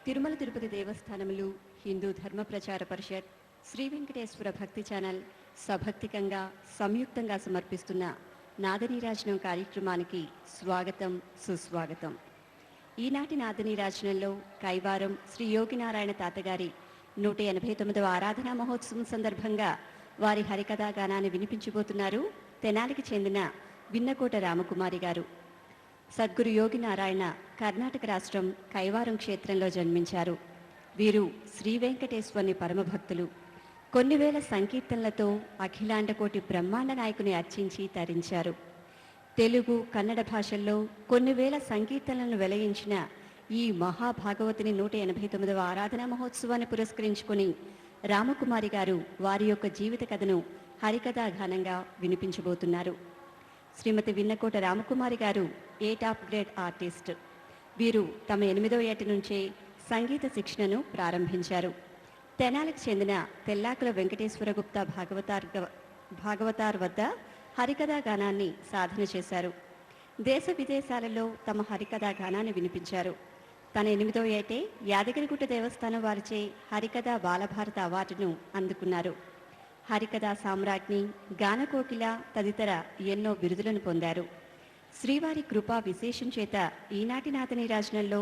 తిరుమల తిరుపతి దేవస్థానములు హిందూ ధర్మ ప్రచార పరిషత్ శ్రీ వెంకటేశ్వర భక్తి ఛానల్ సభక్తికంగా సంయుక్తంగా సమర్పిస్తున్న నాదనీరాజనం కార్యక్రమానికి స్వాగతం సుస్వాగతం. ఈనాటి నాదనీరాజనంలో కైవారం శ్రీ యోగినారాయణ తాతగారి 189వ ఆరాధనా మహోత్సవం సందర్భంగా వారి హరికథా గానాన్ని వినిపించబోతున్నారు తెనాలికి చెందిన విన్నకోట రామకుమారి గారు. సద్గురు యోగినారాయణ కర్ణాటక రాష్ట్రం కైవారం క్షేత్రంలో జన్మించారు. వీరు శ్రీ వెంకటేశ్వరుని పరమభక్తులు. కొన్ని వేల సంకీర్తనలతో అఖిలాండకోటి బ్రహ్మాండ నాయకుని అర్చించి తరించారు. తెలుగు కన్నడ భాషల్లో కొన్ని వేల సంకీర్తనలను వెలయించిన ఈ మహాభాగవతిని 189వ ఆరాధనా మహోత్సవాన్ని పురస్కరించుకుని రామకుమారి గారు వారి యొక్క జీవిత కథను హరికథా గానంగా వినిపించబోతున్నారు. శ్రీమతి విన్నకోట రామకుమారి గారు ఏ టాప్ గ్రేడ్ ఆర్టిస్ట్. వీరు తమ 8వ ఏట నుంచే సంగీత శిక్షణను ప్రారంభించారు. తెనాలికి చెందిన తెల్లాకుల వెంకటేశ్వర గుప్తా భాగవతార్ వద్ద హరికథా గానాన్ని సాధన చేశారు. దేశ విదేశాలలో తమ హరికథా గానాన్ని వినిపించారు. తన 8వ ఏటే యాదగిరిగుట్ట దేవస్థానం వారిచే హరికథా బాలభారత అవార్డును అందుకున్నారు. హరికథా సామ్రాజ్ఞి, గానకోకిల తదితర ఎన్నో బిరుదులను పొందారు. శ్రీవారి కృపా విశేషం చేత ఈనాటి నాదనీరాజనంలో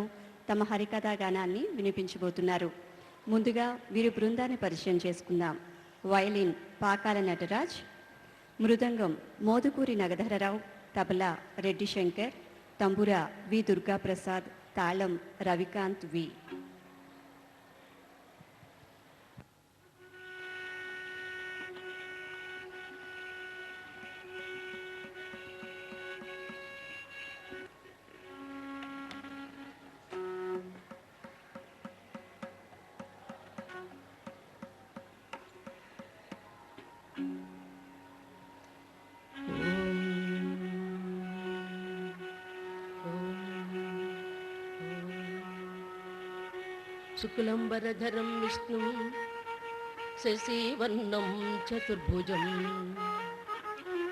తమ హరికథా గానాన్ని వినిపించబోతున్నారు. ముందుగా వీరి బృందాన్ని పరిచయం చేసుకుందాం. వయలిన్ పాకాల నటరాజ్, మృదంగం మోదుకూరి నగధరరావు, తబలా రెడ్డి శంకర్, తంబురా వి దుర్గాప్రసాద్, తాళం రవికాంత్ వి. శుక్లంబరధరం విష్ణుం శశివర్ణం చతుర్భుజం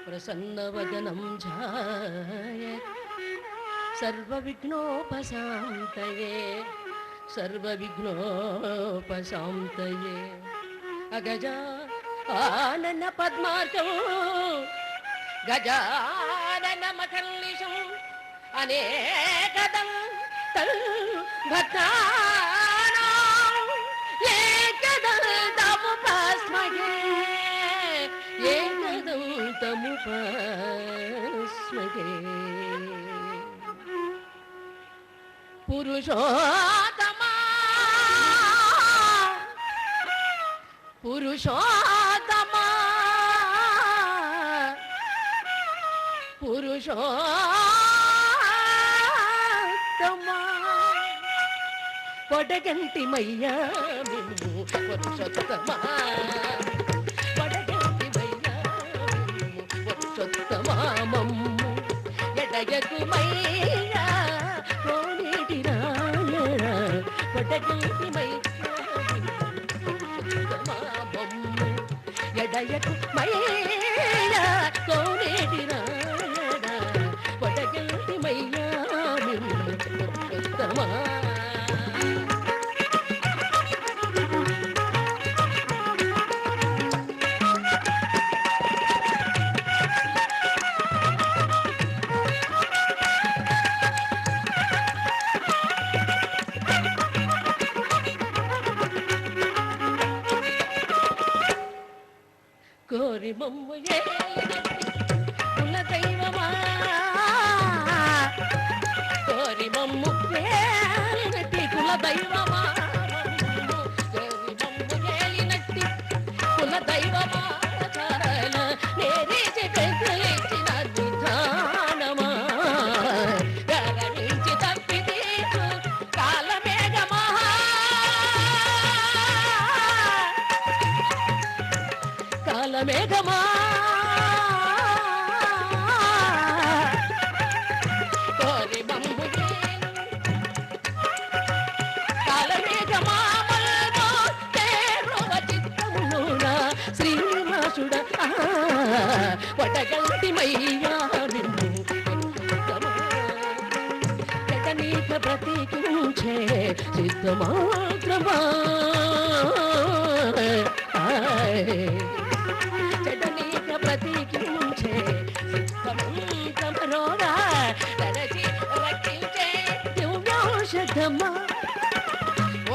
ప్రసన్నవదనం ధ్యాయేత్ సర్వవిఘ్నోపశాంతయే అగజా ఆనన పద్మార్కం గజాననమఖల్నిషం అనేకదం తల్ భక్తా పురుషోత్తమా పురుషోత్తమా పురుషోత్తమా పొడగంటి మయ్యా పురుషోత్తమా పొడగంటి మయ్యా పురుషోత్తమా మమ్ము ఎడగకు మయ్యా కోనేటి రాయణ పొడగంటి మయ్యా పురుషోత్తమా మమ్ము ఎడగకు మయ్యా కోనేటి రాయణ పొడగంటి మయ్యా పురుషోత్తమా. కోరి మమ్ము కుల దైవమా కోరి మమ్ము ఏలినట్టి కుల దైవమా కోరి మమ్ము ఏలినట్టి కుల దైవమా నేరీచి పెద్దలిచ్చిన విధానమా గరణించి తప్పి తీర్చు కాలమేఘమా కాలమేఘమా కోరి మమ్ము కాలమేఘమా మల్మో తేరువ చిత్తమున శ్రీనివాసుడ వడగంటి మయ్యా నిన్ను జగనీక ప్రతీకించ ఉంచే సిద్ధమాత్రమా చెడనీక ప్రతీకించే సిద్ధమంత్రమరోగా తరచి రక్షించే దివ్యౌషధమా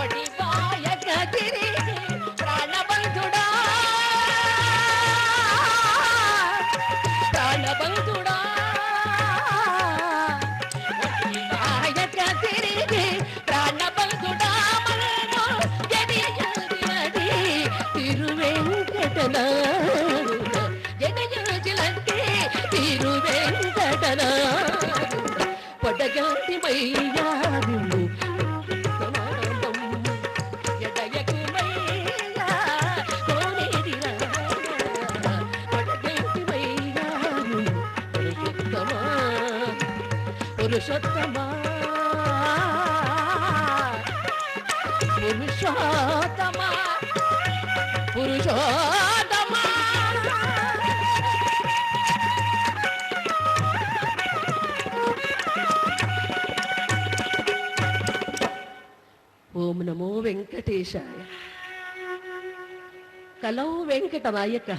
ఒడివాయక తిరిగి ప్రాణబంధుడా ప్రాణబంధుడా ఒడివాయక తిరిగి ప్రాణబంధుడా మనను జడియాడినది తిరువెంకటనాథుడ జడియాడినది తిరువెంకటనాథుడ పొడగంటి మయ్యాదులు పురుషోత్తమా పురుషోత్తమా పురుషోత్తమా ఓం నమో వెంకటేశాయ. కలౌ వెంకటనాయక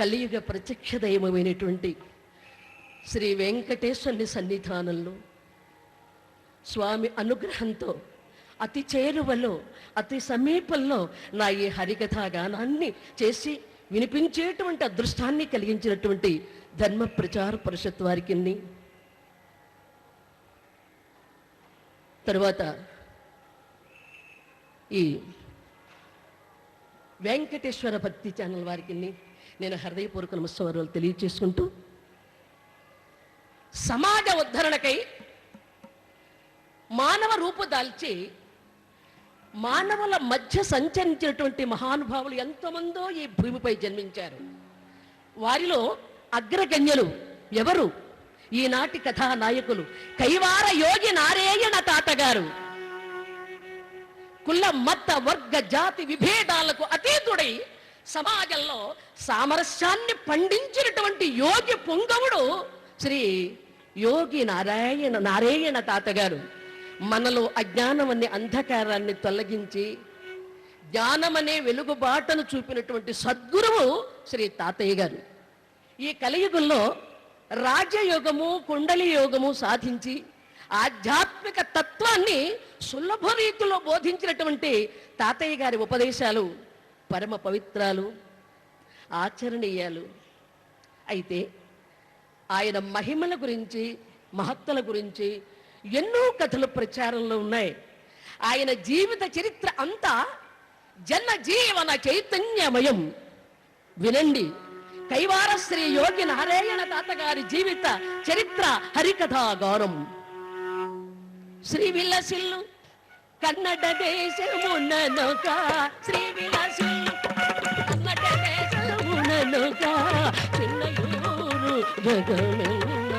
కలియుగ ప్రత్యక్ష దైవమైనటువంటి శ్రీ వెంకటేశ్వరుని సన్నిధానంలో స్వామి అనుగ్రహంతో అతి చేరువలో అతి సమీపంలో నా ఈ హరికథా గానాన్ని చేసి వినిపించేటువంటి అదృష్టాన్ని కలిగించినటువంటి ధర్మ ప్రచార పరిషత్ వారికి తరువాత ఈ వెంకటేశ్వర భక్తి ఛానల్ వారికి నేను హృదయపూర్వక నమస్కారాలు తెలియచేసుకుంటూ సమాజ ఉద్ధరణకై మానవ రూపు దాల్చి మానవుల మధ్య సంచరించినటువంటి మహానుభావులు ఎంతమందో ఈ భూమిపై జన్మించారు. వారిలో అగ్రగణ్యులు ఎవరు? ఈనాటి కథానాయకులు కైవార యోగి నారాయణ తాతగారు. కుల మత వర్గ జాతి విభేదాలకు అతీతుడై సమాజంలో సామరస్యాన్ని పండించినటువంటి యోగి పుంగవుడు శ్రీ యోగి నారాయణ తాతగారు. మనలో అజ్ఞానం అనే అంధకారాన్ని తొలగించి జ్ఞానమనే వెలుగుబాటను చూపినటువంటి సద్గురువు శ్రీ తాతయ్య గారు. ఈ కలియుగంలో రాజయోగము కుండలి యోగము సాధించి ఆధ్యాత్మిక తత్వాన్ని సులభ రీతిలో బోధించినటువంటి తాతయ్య గారి ఉపదేశాలు పరమ పవిత్రాలు, ఆచరణీయాలు. అయితే ఆయన మహిమల గురించి మహత్తల గురించి ఎన్నో కథలు ప్రచారంలో ఉన్నాయి. ఆయన జీవిత చరిత్ర అంతా జన జీవన చైతన్యమయం. వినండి, కైవార శ్రీ యోగి నారాయణ తాతగారి జీవిత చరిత్ర హరికథా గానం. శ్రీ విలసిల్లు కన్నడ దేశముననొక శ్రీ విలసిల్లు కన్నడ దేశముననొక చిన్నయూరు జగమెల్ల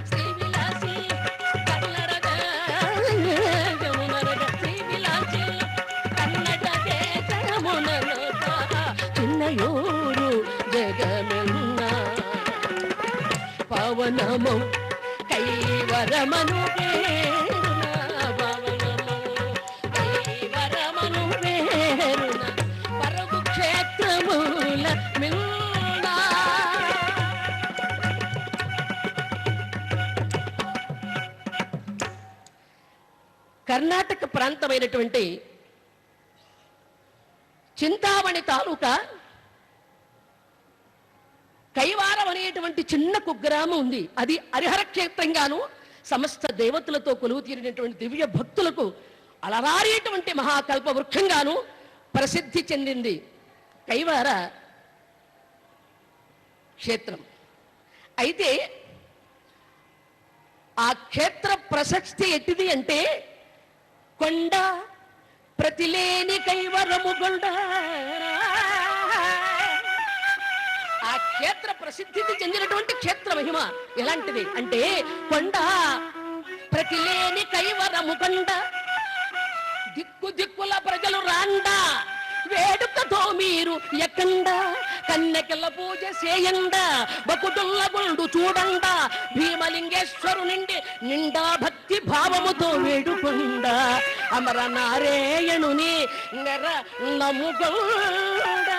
శ్రీ విలాసి కన్నడ దేశముననొక శ్రీ విలాసి కన్నడ దేశముననొక చిన్నయూరు జగమెల్ల పవనమౌ కైవరమను కైవరమను పేరున పరగు క్షేత్రముల మిల్లా. కర్ణాటక ప్రాంతమైనటువంటి చింతామణి తాలూకా కైవారం అనేటువంటి చిన్న కుగ్రామం ఉంది. అది హరిహర క్షేత్రంగాను సమస్త దేవతలతో కొలువు తీరినటువంటి దివ్య భక్తులకు అలరారేటువంటి మహాకల్ప వృక్షంగాను ప్రసిద్ధి చెందింది కైవార క్షేత్రం. అయితే ఆ క్షేత్ర ప్రశస్తి ఎట్టిది అంటే కొండ ప్రతిలేని కైవరము కొండ. ఆ క్షేత్ర ప్రసిద్ధికి చెందినటువంటి క్షేత్ర మహిమ ఎలాంటిది అంటే కొండ ప్రతిలేని కైవరము కొండ, దిక్కు దిక్కుల ప్రజలు రాండా వేడుకతో మీరు ఎక్కండా కన్నెకల పూజ చేయండ బకుటుల్ల గుండు చూడండ భీమలింగేశ్వరు నిండా భక్తి భావముతో వేడుకొండ అమర నారాయణుని నెర నముగొండ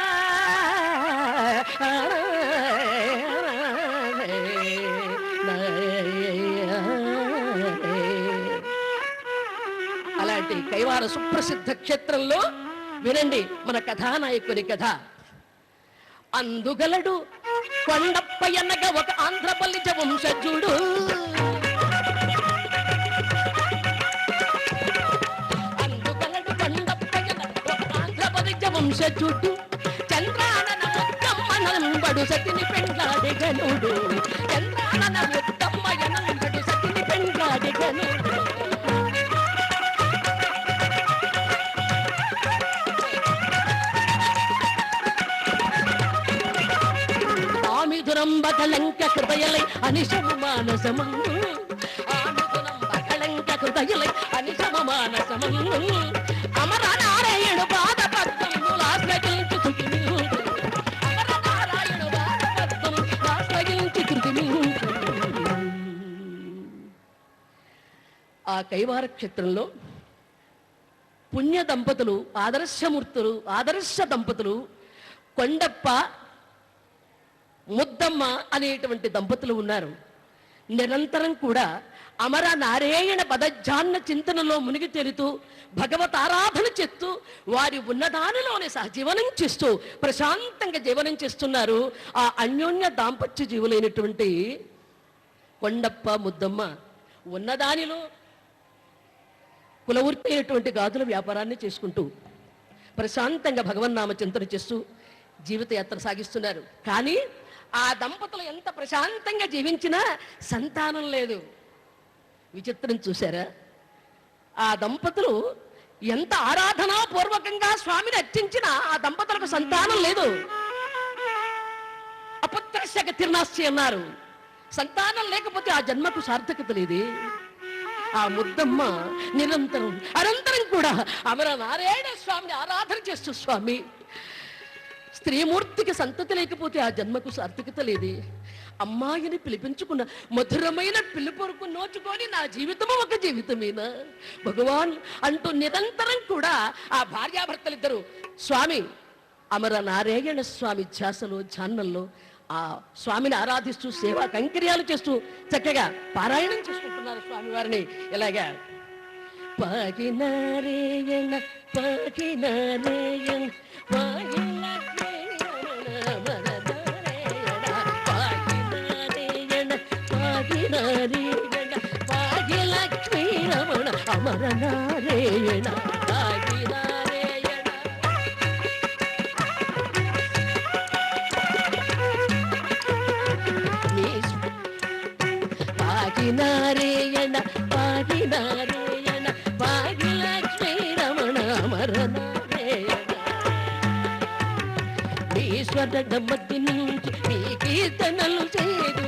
అలాంటి కైవార సుప్రసిద్ధ క్షేత్రంలో వినండి మన కథానాయకుని కథ. అందుగలడు కొండప్ప ఎనగా ఒక ఆంధ్ర బలిజ వంశజుడు. అందుగలడు కొండప్ప ఎనగా ఒక ఆంధ్ర బలిజ వంశజుడు. చంద్రానన ముద్దమ్మ నంబడు సతిని పెండ్లాడి గనుడు. చంద్రానన ముద్దమ్మ నంబడు సతిని పెండ్లాడి గనుడు. ఆమిదురంబకళంక హృదయలై అనిశము మానసమందు. ఆమిదురంబకళంక హృదయలై అనిశము మానసమందు. అమర నారాయణ పాద పద్మములు ఆశ్రయించు కృతిమిందు. అమర నారాయణ పాద పద్మములు ఆశ్రయించు కృతిమిందు. ఆ కైవార క్షేత్రంలో పుణ్య దంపతులు, ఆదర్శమూర్తులు, ఆదర్శ దంపతులు కొండప్ప ముద్దమ్మ అనేటువంటి దంపతులు ఉన్నారు. నిరంతరం కూడా అమర నారాయణ పదధ్యాన చింతనలో మునిగి తేలుతూ భగవత్ ఆరాధన చేస్తూ వారి ఉన్నదానిలోనే సహజీవనం చేస్తూ ప్రశాంతంగా జీవనం చేస్తున్నారు ఆ అన్యోన్య దాంపత్య జీవులైనటువంటి కొండప్ప ముద్దమ్మ. ఉన్నదానిలో కులవృత్తి అయినటువంటి గాజుల వ్యాపారాన్ని చేసుకుంటూ ప్రశాంతంగా భగవన్నామ చింతన చేస్తూ జీవితయాత్ర సాగిస్తున్నారు. కానీ ఆ దంపతులు ఎంత ప్రశాంతంగా జీవించినా సంతానం లేదు. విచిత్రం చూశారా? ఆ దంపతులు ఎంత ఆరాధనాపూర్వకంగా స్వామిని అర్చించినా ఆ దంపతులకు సంతానం లేదు. అపుత్రస్య గతిర్నాస్తి అన్నారు. సంతానం లేకపోతే ఆ జన్మకు సార్థకత లేదు. ఆ ముద్దమ్మ అనంతరం కూడా అమర నారాయణ స్వామిని ఆరాధన చేస్తూ, స్వామి స్త్రీమూర్తికి సంతతి లేకపోతే ఆ జన్మకు సార్థకత లేదు. అమ్మాయిని పిలిపించుకున్న మధురమైన పిలుపురుకు నోచుకొని నా జీవితము ఒక జీవితమేనా భగవాన్ అంటూ నిరంతరం కూడా ఆ భార్యాభర్తలిద్దరూ స్వామి అమర నారాయణ స్వామి ధ్యాసలో ధ్యానంలో ఆ స్వామిని ఆరాధిస్తూ సేవా కైంకర్యాలు చేస్తూ చక్కగా పారాయణం చేసుకుంటున్నారు స్వామివారిని. ఇలాగా పాగినారాయణ పాగినారాయణ పాగిలక్ష్మీ రమణ అమర నారాయణ పాగినారాయణ పాగినారాయణ పాగిలక్ష్మీ రమణ అమర నారాయణ. ఈశ్వర మధ్య నుంచి మీ కీర్తనలు చేదు.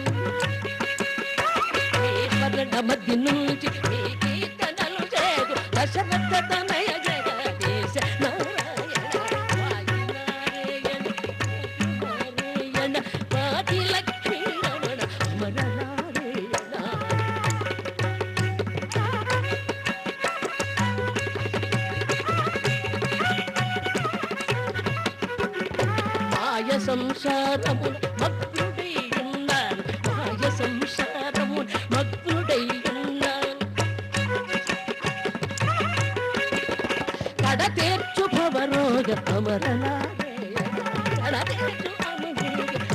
ఈశ్వర మధ్య నుంచి మీ కీర్తనలు చేదు. దశరథ తనయ జగదీశ నారాయణ పాగినారాయణ నారాయణ పాగిలక్ష్మీ రమణ అమర నారాయణ. మాయ సంసారము మగ్నుడై ఉన్నాను. మాయ సంసారము మగ్నుడై ఉన్నాను. కడ తీర్చు భవరోగ అమర నారాయణ. కడ తీర్చు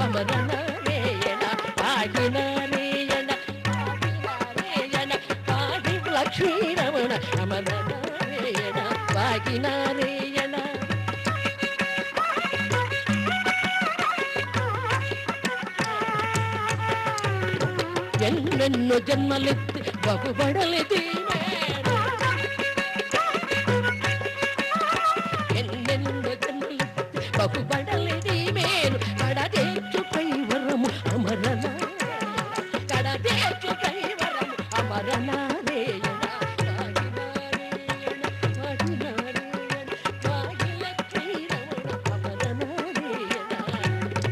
అమర నారాయణ పాగినారాయణ పాగినారాయణ పాగి లక్ష్మీ రమణ అమర నారాయణ పాగినారాయణ. ఎన్నెన్నో జన్మలెత్తి బహుబడలెది ఎన్నెన్నో జన్మలెత్తి బహుబడలెది మేను. కడదేచు కైవరము అమర కడదేచు కైవరము అమర నారాయణ పాగినారాయణ పాగినారాయణ పాగిలక్ష్మీ రమణ అమర నారాయణ.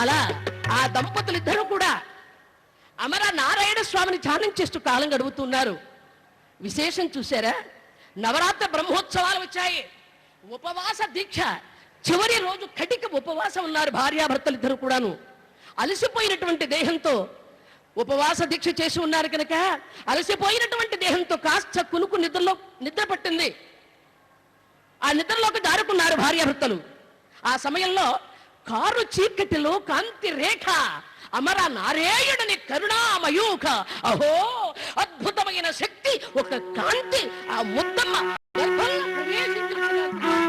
అలా ఆ దంపతులిద్దరూ కూడా అమర నారాయణ స్వామిని ధ్యానం చేస్తూ కాలం గడుపుతున్నారు. విశేషం చూసారా, నవరాత్రి బ్రహ్మోత్సవాలు వచ్చాయి, ఉపవాస దీక్ష, చివరి రోజు కటిక ఉపవాసం ఉన్నారు భార్యాభర్తలిద్దరూ కూడాను. అలసిపోయినటువంటి దేహంతో ఉపవాస దీక్ష చేసి ఉన్నారు కనుక అలసిపోయినటువంటి దేహంతో కాస్త కునుకు నిద్ర పట్టింది. ఆ నిద్రలోకి జారుకున్నారు భార్యాభర్తలు. ఆ సమయంలో కారు చీకటిలో కాంతి రేఖ అమర నారాయణుని కరుణామయూఖ, అహో అద్భుతమైన శక్తి, ఒక కాంతి ఆ ముద్దమ్మ గర్భంలో ప్రవేశించినట్టుగా.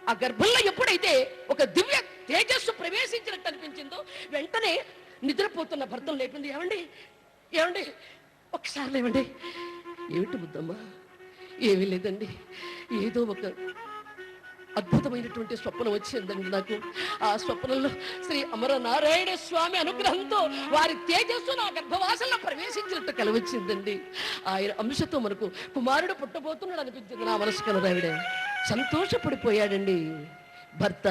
ఆ గర్భంలో ఎప్పుడైతే ఒక దివ్య తేజస్సు ప్రవేశించినట్టు అనిపించిందో వెంటనే నిద్రపోతున్న భర్తను లేపింది. ఏమండి ఏమండి ఒకసారి లేవండి. ఏమిటి ముద్దమ్మ? ఏమీ లేదండి, ఏదో ఒక అద్భుతమైనటువంటి స్వప్నం వచ్చిందండి నాకు. ఆ స్వప్నంలో శ్రీ అమర నారాయణ స్వామి అనుగ్రహంతో వారి తేజస్సు నా గర్భవాసంలో ప్రవేశించినట్టు కలివచ్చిందండి. ఆయన అంశతో మనకు కుమారుడు పుట్టబోతున్నాడు అనిపించింది నా మనసు కలరావిడే. సంతోషపడిపోయాడండి భర్త.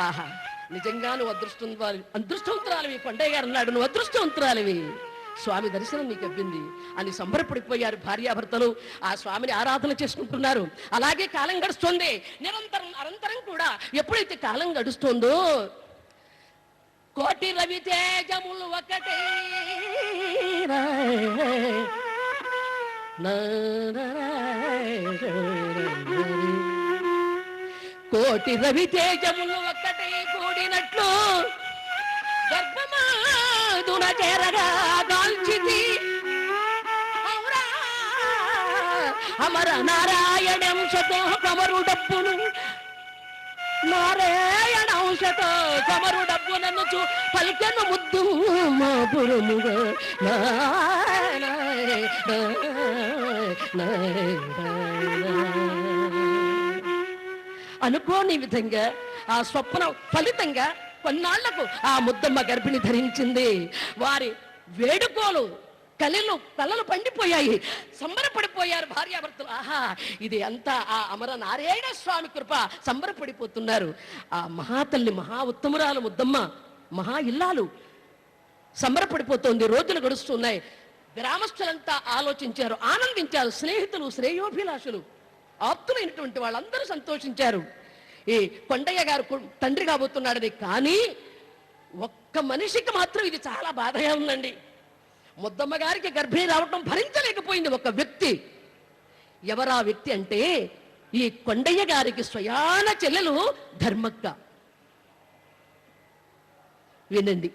ఆహా, నిజంగా నువ్వు అదృష్టవంతురాలివి. కొండయ్య గారు అన్నాడు, నువ్వు అదృష్టవంతురాలివి, స్వామి దర్శనం నీకు అబ్బింది అని సంబరపడిపోయారు భార్యాభర్తలు. ఆ స్వామిని ఆరాధన చేసుకుంటున్నారు. అలాగే కాలం గడుస్తుంది. అనంతరం కూడా ఎప్పుడైతే కాలం గడుస్తుందో కోటి రవి తేజములు ఒకటే కోటి రవి తేజములు ఒక్కటే కూడినట్లు గర్భమాదున చేరగా గాల్చితి అమర నారాయణంశతో కమరు డబ్బును నారాయణంశతో కమరు డబ్బునను పలికెను ముద్దు మాపురముగా అనుకోని విధంగా ఆ స్వప్నం ఫలితంగా కొన్నాళ్లకు ఆ ముద్దమ్మ గర్భిణి ధరించింది. వారి వేడుకోలు కళలు పండిపోయాయి. సంబరపడిపోయారు భార్యాభర్తలు. ఆహా, ఇది అంతా ఆ అమర నారాయణ స్వామి కృప. సంబరపడిపోతున్నారు. ఆ మహాతల్లి, మహా ఉత్తమురాలు ముద్దమ్మ, మహా ఇల్లాలు సంబరపడిపోతోంది. రోజులు గడుస్తున్నాయి. గ్రామస్తులంతా ఆలోచించారు, ఆనందించారు. స్నేహితులు, శ్రేయోభిలాషులు, ఆప్తులైనటువంటి వాళ్ళందరూ సంతోషించారు. ఈ కొండయ్య గారు తండ్రి కాబోతున్నాడని. కానీ ఒక్క మనిషికి మాత్రం ఇది చాలా బాధగా ఉందండి. ముద్దమ్మ గారికి గర్భిణి రావటం భరించలేకపోయింది ఒక వ్యక్తి. ఎవరా వ్యక్తి అంటే ఈ కొండయ్య గారికి స్వయాన చెల్లెలు ధర్మక్క. వినండి,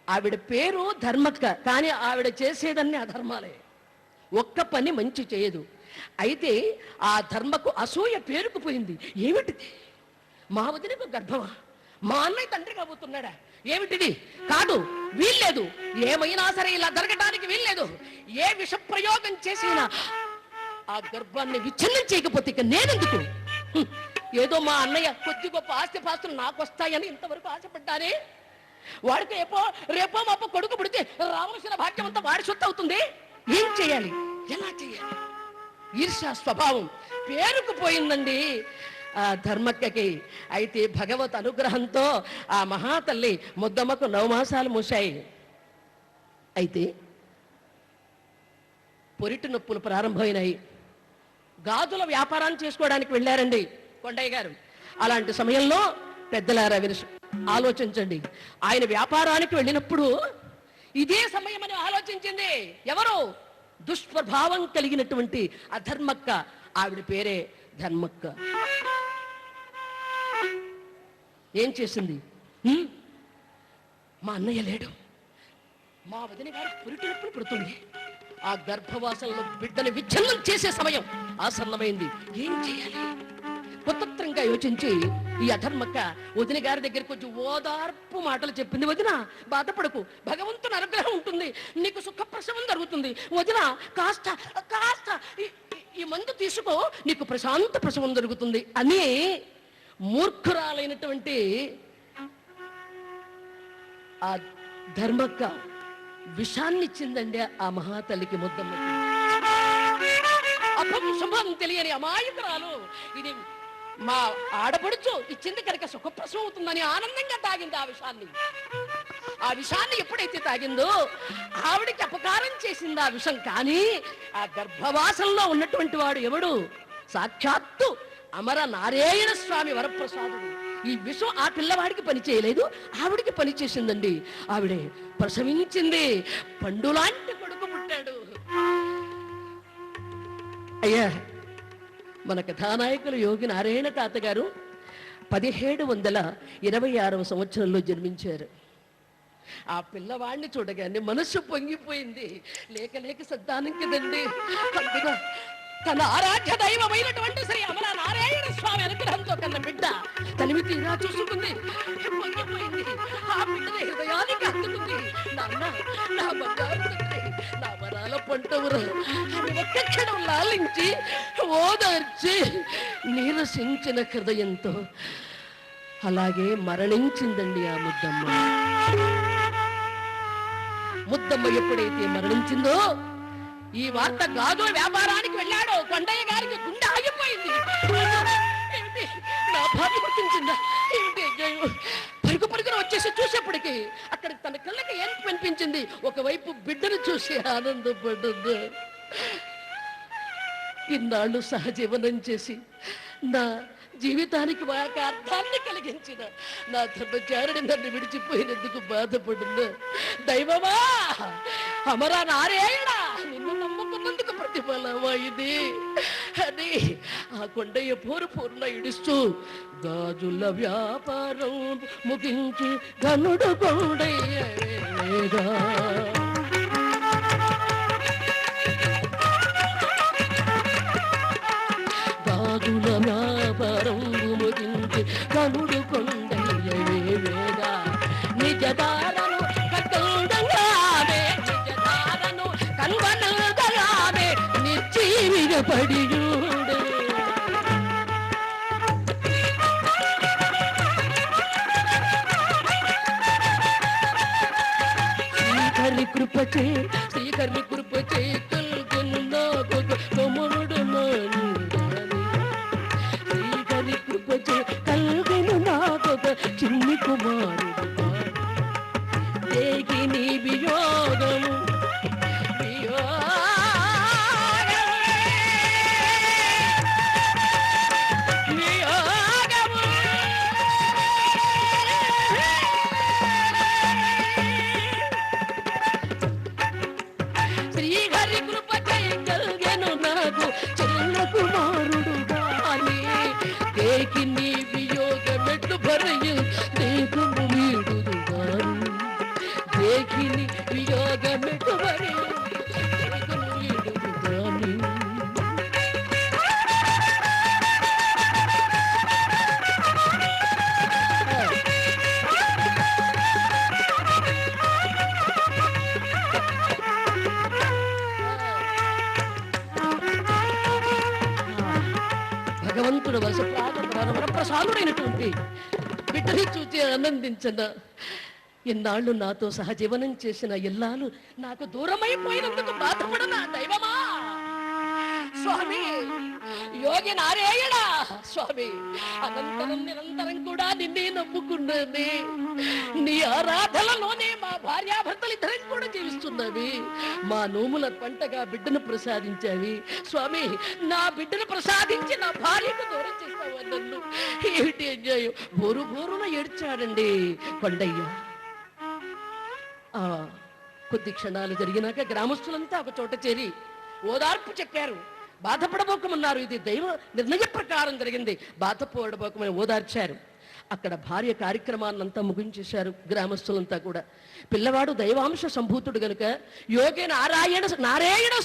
ఆవిడ పేరు ధర్మక్క, కానీ ఆవిడ చేసేదన్నీ అధర్మాలే. ఒక్క పని మంచి చేయదు. అయితే ఆ ధర్మకు అసూయ పేరుకుపోయింది. ఏమిటిది? మా వదినకు గర్భమా? మా అన్నయ్య తండ్రి కాబోతున్నాడా? ఏమిటిది? కాదు, వీల్లేదు. ఏమైనా సరే ఇలా జరగడానికి వీల్లేదు. ఏ విష ప్రయోగం చేసినా ఆ గర్భాన్ని విచ్ఛిన్నం చేయకపోతే ఇక నేనెందుకు? ఏదో మా అన్నయ్య కొద్ది గొప్ప ఆస్తిపాస్తులు నాకు వస్తాయని ఇంతవరకు ఆశపడ్డానే. వాడికి రేపో మాపో కొడుకు పుడితే రావాల్సిన భాగ్యం అంతా వాడి సొత్తు అవుతుంది. ఏం చేయాలి? ఎలా చేయాలి? ఈర్ష్యా స్వభావం పేరుకుపోయిందండి ఆ ధర్మక్కకి. అయితే భగవత్ అనుగ్రహంతో ఆ మహాతల్లి ముద్దమ్మకు 9 మాసాలు మూశాయి. అయితే పొరిటి నొప్పులు ప్రారంభమైనాయి. గాజుల వ్యాపారాన్ని చేసుకోవడానికి వెళ్ళారండి కొండయ్య గారు. అలాంటి సమయంలో పెద్దలారా ఆలోచించండి. ఆయన వ్యాపారానికి వెళ్ళినప్పుడు ఇదే సమయమని ఆలోచించింది ఎవరు? దుష్ప్రభావం కలిగినటువంటి అధర్మక్క. ఆవిడ పేరే ధర్మక్క. ఏం చేసింది? మా అన్నయ్య లేడు, మా వదిన గారు పురిటినప్పుడు పుడుతుంది. ఆ గర్భవాసంలో బిడ్డని విచ్ఛిన్నం చేసే సమయం ఆసన్నమైంది. ఏం చేయాలి? కుతంత్రంగా యోచించి ఈ అధర్మక్క వదిన గారి దగ్గర కొంచెం ఓదార్పు మాటలు చెప్పింది. వదిన, బాధపడకు, భగవంతుని అనుగ్రహం ఉంటుంది, నీకు సుఖప్రసవం జరుగుతుంది. వదిన, కాస్త కాస్త ఈ మందు తీసుకో, నీకు ప్రశాంత ప్రసవం జరుగుతుంది అని మూర్ఖురాలైనటువంటి ఆ ధర్మక్క విషాన్ని ఇచ్చిందండి ఆ మహాతల్లికి, ముద్దమ్మకి. అపం శుభం తెలియని అమాయకురాలు. ఇది మా ఆడపడుచు ఇచ్చింది కనుక సుఖప్రసవం అవుతుందని ఆనందంగా తాగింది ఆ విషాన్ని ఎప్పుడైతే తాగిందో ఆవిడికి అపకారం చేసింది ఆ విషం. కానీ ఆ గర్భవాసంలో ఉన్నటువంటి వాడు ఎవడు? సాక్షాత్తు అమర నారాయణ స్వామి వరప్రసాదుడు. ఈ విషం ఆ పిల్లవాడికి పని చేయలేదు, ఆవిడికి పని చేసిందండి. ఆవిడే ప్రసవించింది, పండులాంటి కొడుకు పుట్టాడు. అయ్యా, మన కథానాయకులు యోగి నారాయణ తాతగారు 1726వ సంవత్సరంలో జన్మించారు. ఆ పిల్లవాడిని చూడగానే మనస్సు పొంగిపోయింది. లేక లేక సంతానం కదండి. అందుగా తన ఆరాధ్య దైవమైనటువంటి శ్రీ అమర నారాయణ స్వామి అనుగ్రహంతో కన్న బిడ్డ తనివి తీరా చూసుకుంది, పొంగిపోయింది. ఆ బిడ్డని హృదయానికి అందుకుంది. నాన్న, నా బంగారు తండ్రి, నా వరాల పంటవురు అని ఒక్క క్షణం లాలించి ఓదార్చి నీరసించిన హృదయంతో అలాగే మరణించిందండి ఆ ముద్దమ్మ. ముద్దమ్మ ఎప్పుడైతే మరణించిందో ఈ వార్త గాజుల వ్యాపారానికి వెళ్ళాడో కొండయ్య గారికి గుండె ఆగిపోయింది. ఏమిటి, నా భార్య గుర్తించిందా ఏమిటి? పరుగు పరుగున వచ్చేసి చూసేప్పటికి అక్కడ తన కళ్ళకి ఏం కనిపించింది? ఒకవైపు బిడ్డను చూసి ఆనందపడ్డది. ఇన్నాళ్ళు సహజీవనం చేసి నా జీవితానికి ఒక అర్థాన్ని కలిగించిన నా ధర్మచారిని నన్ను విడిచిపోయినందుకు బాధపడున్నా. దైవమా, అమర నారాయణ, నిన్ను నమ్ముకున్నందుకు ప్రతిఫలమా ఇది అని ఆ కొండయ్య పూర్ణ ఇడుస్తూ గాజుల వ్యాపారం ముగించి ధనుడు కొండయ్యగా గాజుల వ్యాపారం ముగించి ధనుడు కొండయ్యగా నిజదారను కట్టంగానే నిజదారను కనుగొనగానే నిర్జీవిగా పడియుడు. శ్రీకరి కృపచే కల్గొన్న కొమరుడు శ్రీకరి కృపచే కల్గొను నాకొక చిన్ని కుమారుడు దేగి నీ వియోగము భగవంతుడు వరప్రసాదుడైనటువంటి బిడ్డని చూచి ఆనందించన. ఇన్నాళ్ళు నాతో సహజీవనం చేసిన ఇల్లాలు నాకు దూరమైపోయినందుకు బాధపడనా? దైవమా స్వామి, యోగి నారాయణ స్వామి, అనంతరం నిరంతరం కూడా నిన్నే నమ్ముకున్నది. నీ ఆరాధనలోనే మా భార్యాభర్తలు ఇద్దరం కూడా జీవిస్తున్నవి. మా నోముల పంటగా బిడ్డను ప్రసాదించావి స్వామి. నా బిడ్డను ప్రసాదించి నా భార్యకు దూరం చేస్తావా నన్ను? ఏమిటి అన్యాయం? బోరు బోరున ఏడ్చాడండి కొండయ్య. కొద్ది క్షణాలు జరిగినాక గ్రామస్తులంతా ఒక చోట చేరి ఓదార్పు చెప్పారు. బాధపడబోకమన్నారు. ఇది దైవ నిర్ణయ ప్రకారం జరిగింది, బాధపడబోకమని ఓదార్చారు. అక్కడ భార్య కార్యక్రమాన్నంతా ముగించేశారు గ్రామస్తులంతా కూడా. పిల్లవాడు దైవాంశ సంభూతుడు గనుక, యోగి నారాయణ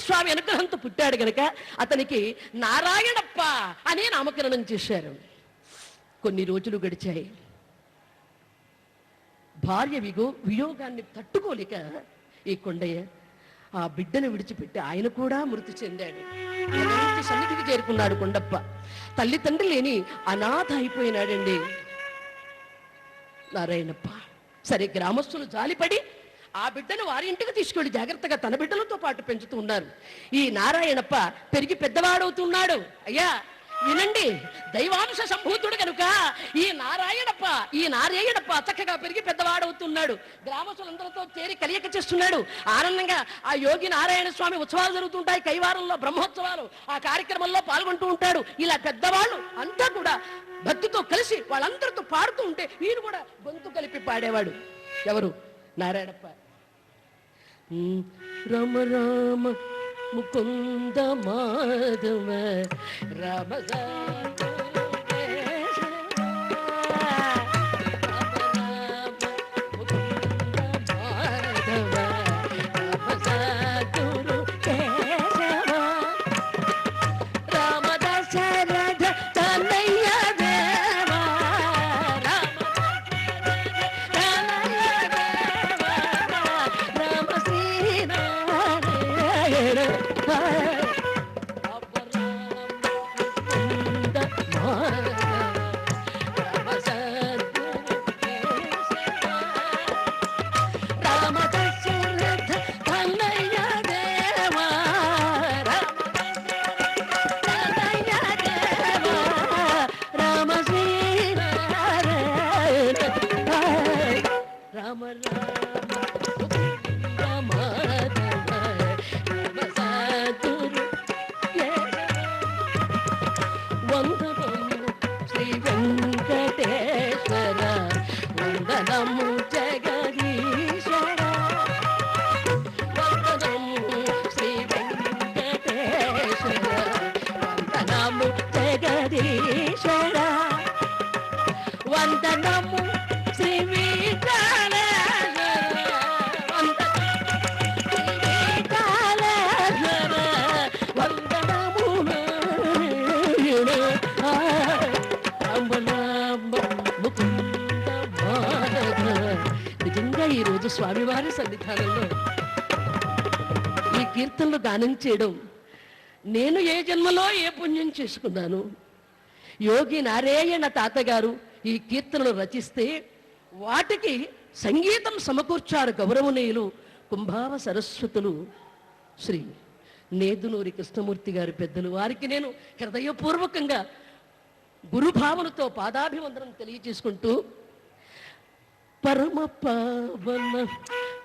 స్వామి అనుగ్రహంతో పుట్టాడు గనుక అతనికి నారాయణప్ప అనే నామకరణం చేశారు. కొన్ని రోజులు గడిచాయి. భార్య వియోగాన్ని తట్టుకోలేక ఈ కొండయ్య ఆ బిడ్డను విడిచిపెట్టి ఆయన కూడా మృతి చెందాడు. సన్నిధికి చేరుకున్నాడు కొండప్ప. తల్లి తండ్రి లేని అనాథ అయిపోయినాడండి నారాయణప్ప. సరే, గ్రామస్తులు జాలిపడి ఆ బిడ్డను వారి ఇంటికి తీసుకెళ్లి జాగ్రత్తగా తన బిడ్డలతో పాటు పెంచుతూ ఉన్నారు. ఈ నారాయణప్ప పెరిగి పెద్దవాడవుతున్నాడు. అయ్యా, వినండి, దైవాంశ సంభూతుడు కనుక ఈ నారాయణప్ప చక్కగా పెరిగి పెద్దవాడవుతున్నాడు. గ్రామస్తులందరితో చేరి కలియక చేస్తున్నాడు. ఆనందంగా ఆ యోగి నారాయణ స్వామి ఉత్సవాలు జరుగుతుంటాయి, కైవారంలో బ్రహ్మోత్సవాలు. ఆ కార్యక్రమంలో పాల్గొంటూ ఉంటాడు. ఇలా పెద్దవాళ్ళు అంతా కూడా భక్తితో కలిసి వాళ్ళందరితో పాడుతూ ఉంటే వీరు కూడా గొంతు కలిపి పాడేవాడు. ఎవరు? నారాయణప్ప. రామ రామ ముకుంద మాధవ రామ వందనము శ్రీ నిజంగా ఈరోజు స్వామివారి సన్నిధానంలో ఈ కీర్తనలు గానం చేయడం నేను ఏ జన్మలో ఏ పుణ్యం చేసుకున్నాను. యోగి నారాయణ తాతగారు ఈ కీర్తనలు రచిస్తే వాటికి సంగీతం సమకూర్చారు గౌరవనీయులు కుంభావ సరస్వతులు శ్రీ నేదునూరి కృష్ణమూర్తి గారి పెద్దలు. వారికి నేను హృదయపూర్వకంగా గురుభావనతో పాదాభివందనం తెలియజేసుకుంటూ పరమ పావన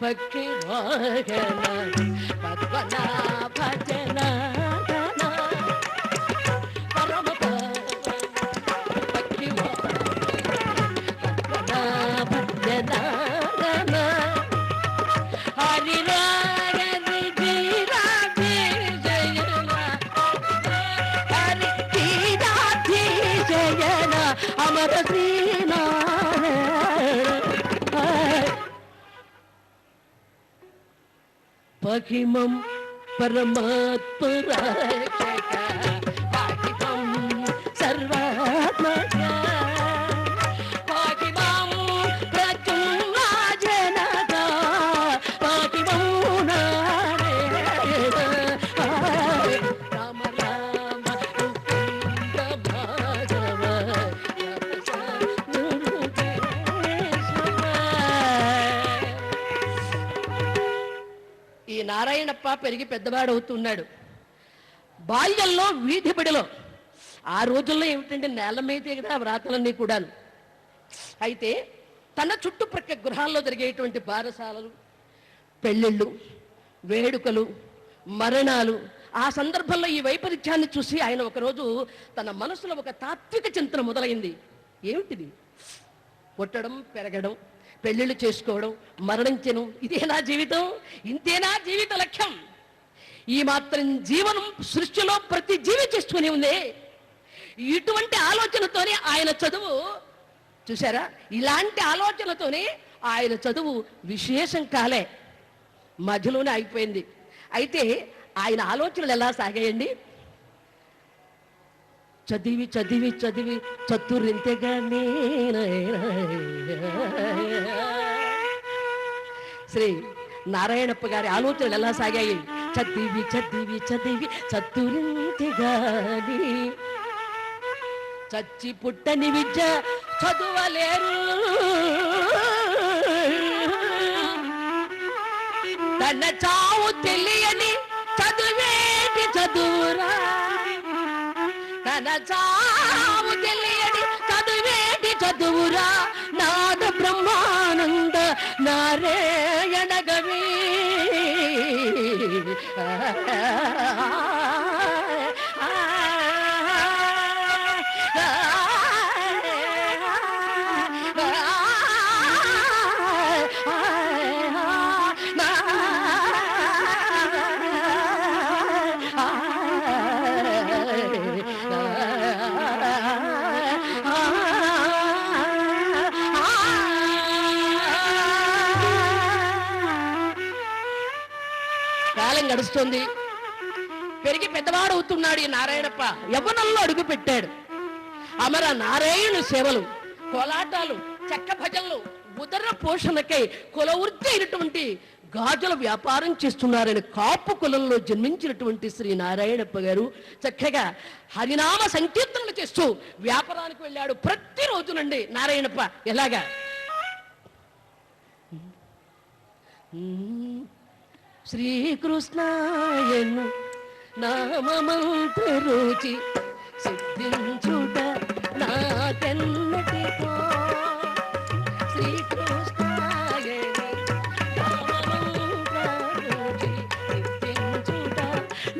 పక్షి వాహన పద్మనా భజన పరమ పక్షి పద్మనా భజన హరి అమర పఖిమం పరమాత్మరాక్షక పఖిమం సర్వాత్మక పఖిమం ప్రచున్నాజనక పఖిమం నారాయణ రామ రామ ముకుంద మాధవ ఈ నారాయణప్ప పెరిగి పెద్దవాడవుతున్నాడు. బాల్యంలో వీధి బడిలో, ఆ రోజుల్లో ఏమిటంటే నేల మీదే కదా వ్రాతలన్నీ కూడాను. అయితే తన చుట్టుప్రక్క గృహాల్లో జరిగేటువంటి బారసాలలు, పెళ్ళిళ్ళు, వేడుకలు, మరణాలు, ఆ సందర్భంలో ఈ వైపరీత్యాన్ని చూసి ఆయన ఒకరోజు తన మనసులో ఒక తాత్విక చింతన మొదలైంది. ఏమిటిది? పుట్టడం, పెరగడం, పెళ్ళిళ్ళు చేసుకోవడం, మరణించడం, ఇదేనా జీవితం? ఇంతేనా జీవిత లక్ష్యం? ఈ మాత్రం జీవనం సృష్టిలో ప్రతి జీవి చేసుకుని ఉంది. ఇటువంటి ఆలోచనతోనే ఆయన చదువు, చూసారా, ఇలాంటి ఆలోచనతోనే ఆయన చదువు విశేషం కాలే, మధ్యలోనే అయిపోయింది. అయితే ఆయన ఆలోచనలు ఎలా సాగాయండి? చదివి చదివి చదివి చతురింతగానే శ్రీ నారాయణప్ప గారి ఆలోచనలు ఎలా సాగాయి? చదివి చదివి చదివి చతురింతగాని చచ్చి పుట్టని విద్య చదువలేరు, తన చావు తెలియని చదువేటి చదువురా, తన తన చావు తెలియని చదువేటి చదువురా నాద బ్రహ్మానంద నారాయణ గవి. కాలం గడుస్తుంది, పెరిగి పెద్దవాడు అవుతున్నాడు ఈ నారాయణప్ప. యవ్వనంలో అడుగు పెట్టాడు. అమర నారాయణ సేవలు, కోలాటాలు, చెక్క భజనలు, ఉదర పోషణకై కుల వృత్తి అయినటువంటి గాజుల వ్యాపారం చేస్తున్నారని కాపు కులంలో జన్మించినటువంటి శ్రీ నారాయణప్ప గారు చక్కగా హరినామ సంకీర్తనలు చేస్తూ వ్యాపారానికి వెళ్ళాడు. ప్రతిరోజునండి నారాయణప్ప ఎలాగా శ్రీకృష్ణాయను నామమంత రుచి సిద్ధించుట నాకెన్నటికో. శ్రీకృష్ణాయను నామమంత రుచి సిద్ధించుట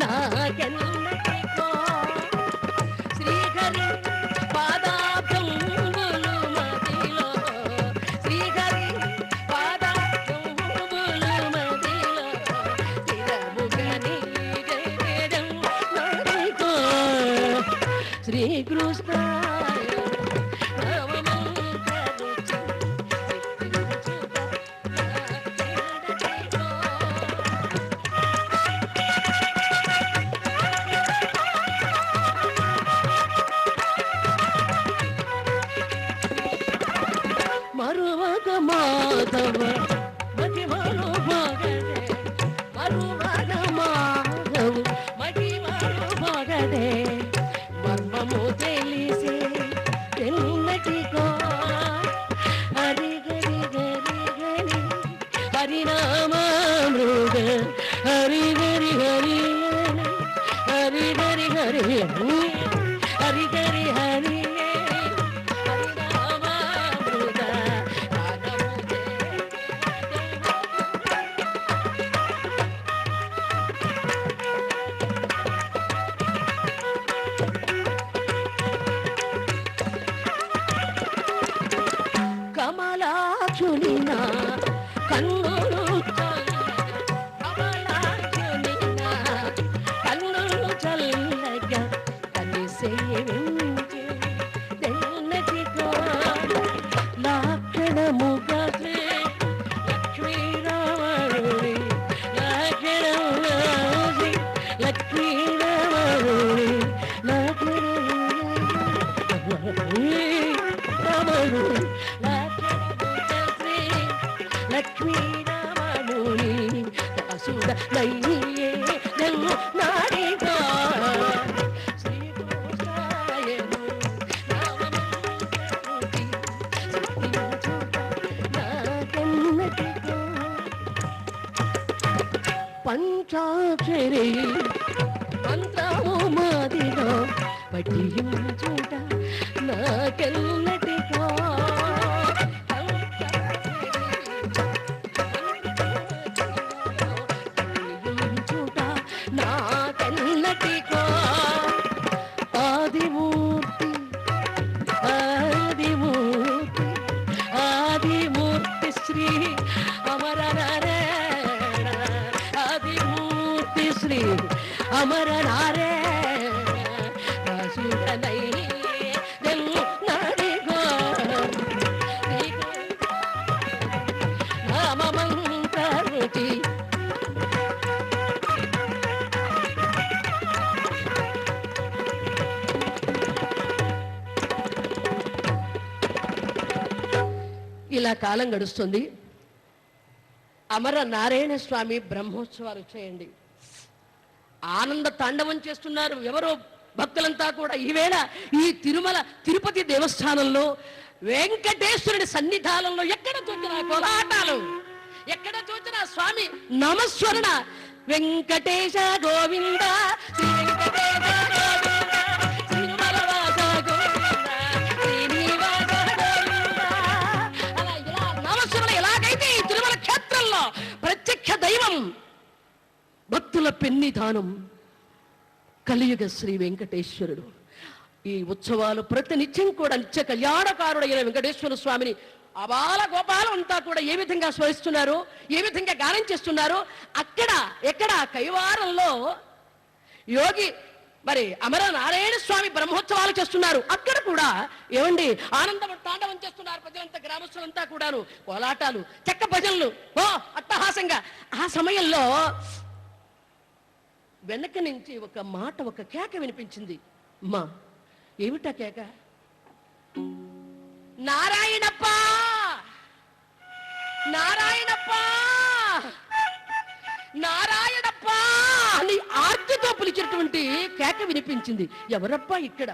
నాకెన్నటికో. శ్రీహరి పాదాబ్జంబులు మదిలో, శ్రీహరి పాదాబ్జంబులు మదిలో స్థిరముగని జయజం నారికో. శ్రీకృష్ణ మరువక మాధవ మహిమను మగడే, మరువక మాధవ మహిమను మగడే, మర్మము తెలిసి ఎన్నటికో. హరి గరి గరి గరి హరినామృగ, హరి గరి హరి హరి గరి హరి హరి గరి హరి హరినామృగ. కమలాక్షునిన కన్నులు కమలాక్షునిన కన్నులు చల్లగా కలిసేవించి తెల్లటిగా లాక్షణముగా శ్రీ లక్ష్మీరామరుని లాక్షణముగా లక్ష్మీరామరుని లాక్షణముని లక్ష్మీరామణుని దాసుడ నయ్యే నాడిగా. శ్రీకృష్ణాయను నామమంతరుచి సిద్ధించుట నాకెన్నటికో. పంచాక్షరి మంత్రము మాదిలో పఠించుట నాకెన్నటికో. నాకెన్నటికో. ఆదిమూర్తి ఆదిమూర్తి ఆదిమూర్తి శ్రీ అమర నారాయణ, ఆదిమూర్తి శ్రీ అమర నారాయణ దాసుడనై నాడిగో. నామమంత రుచి ఇలా కాలం గడుస్తుంది. అమర నారాయణ స్వామి బ్రహ్మోత్సవాలు వచ్చాయండి. ఆనంద తాండవం చేస్తున్నారు ఎవరో భక్తులంతా కూడా. ఈవేళ ఈ తిరుపతి దేవస్థానంలో వెంకటేశ్వరుడి సన్నిధానంలో ఎక్కడ చూసినా కోలాటాలు, ఎక్కడ చూసినా స్వామి నామస్మరణ. వెంకటేశ గోవింద శ్రీ వెంకటేశ గోవింద శ్రీమల సన్నిధానం కలియుగ శ్రీ వెంకటేశ్వరుడు. ఈ ఉత్సవాలు ప్రతినిత్యం కూడా నిత్య కళ్యాణకారుడైన వెంకటేశ్వర స్వామిని అబాల గోపాలం అంతా కూడా ఏ విధంగా స్మరిస్తున్నారు, ఏ విధంగా గానం చేస్తున్నారు. ఎక్కడ కైవారంలో యోగి మరి అమర నారాయణ స్వామి బ్రహ్మోత్సవాలు చేస్తున్నారు. అక్కడ కూడా ఏమండి ఆనందం తాండవం చేస్తున్నారు ప్రజలంతా, గ్రామస్తులంతా కూడాను. కోలాటాలు, చెక్క భజనలు అట్టహాసంగా. ఆ సమయంలో వెనక నుంచి ఒక మాట, ఒక కేక వినిపించింది. అమ్మా, ఏమిటా కేక? నారాయణప్ప, నారాయణప్ప, నారాయణప్ప అని ఆర్తితో పిలిచినటువంటి కేక వినిపించింది. ఎవరప్పా ఇక్కడ?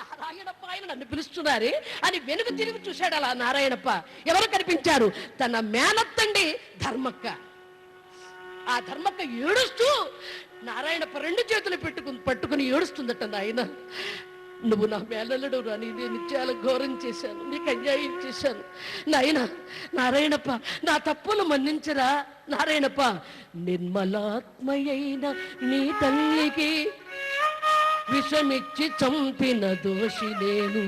నారాయణప్ప, ఆయన నన్ను పిలుస్తున్నారే అని వెనుక తిరిగి చూశాడు. అలా నారాయణప్ప ఎవరు కనిపించారు? తన మేనత్తండి ధర్మక్క. ఆ ధర్మక్క ఏడుస్తూ నారాయణప్ప రెండు చేతులు పట్టుకుని ఏడుస్తుందట. నాయన, నువ్వు నా మేనల్లుడు రాని, నేను చాలా ఘోరం చేశాను, నీకు అన్యాయం చేశాను నాయన. నారాయణప్ప, నా తప్పులు మన్నించరా నారాయణప్ప. నిర్మలాత్మయైన నీ తల్లికి విషమిచ్చి చంపిన దోషి నేను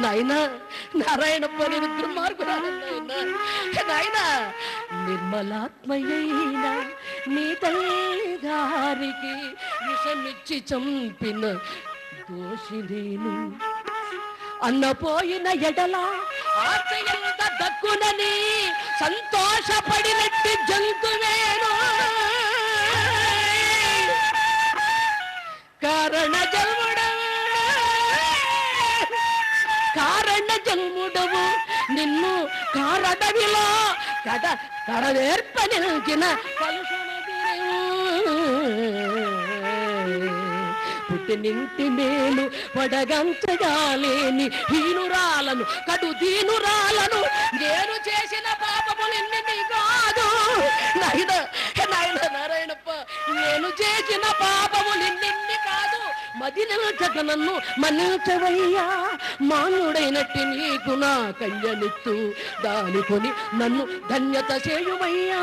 నాయన. నారాయణప్ప, నేను దుర్మార్గురాయన. నిర్మలాత్మయైన నీ తల్లి గారికి విషమిచ్చి చంపిన దోషి నేను. అన్నపోయిన ఎడల ఆశయంత దక్కునని సంతోషపడినట్టి జంతువేను. కారణ జన్ముడవు నిన్ను కారడవిలో కడవేర్పనిల్చిన పుట్టినింటి మేలు పడగంచగాలేని హీనురాలను, కడు దీనురాలను, నేను చేసిన పాపము నిన్ను కాదు నాయన. నారాయణప్ప, నేను చేసిన పాపము నిన్నిన్ని కాదు, మది నిల్చక నన్ను మన్నించవయ్యా. మానుడైనట్టి నీకు నా కన్యనిత్తు దానికొని నన్ను ధన్యత చేయువయ్యా.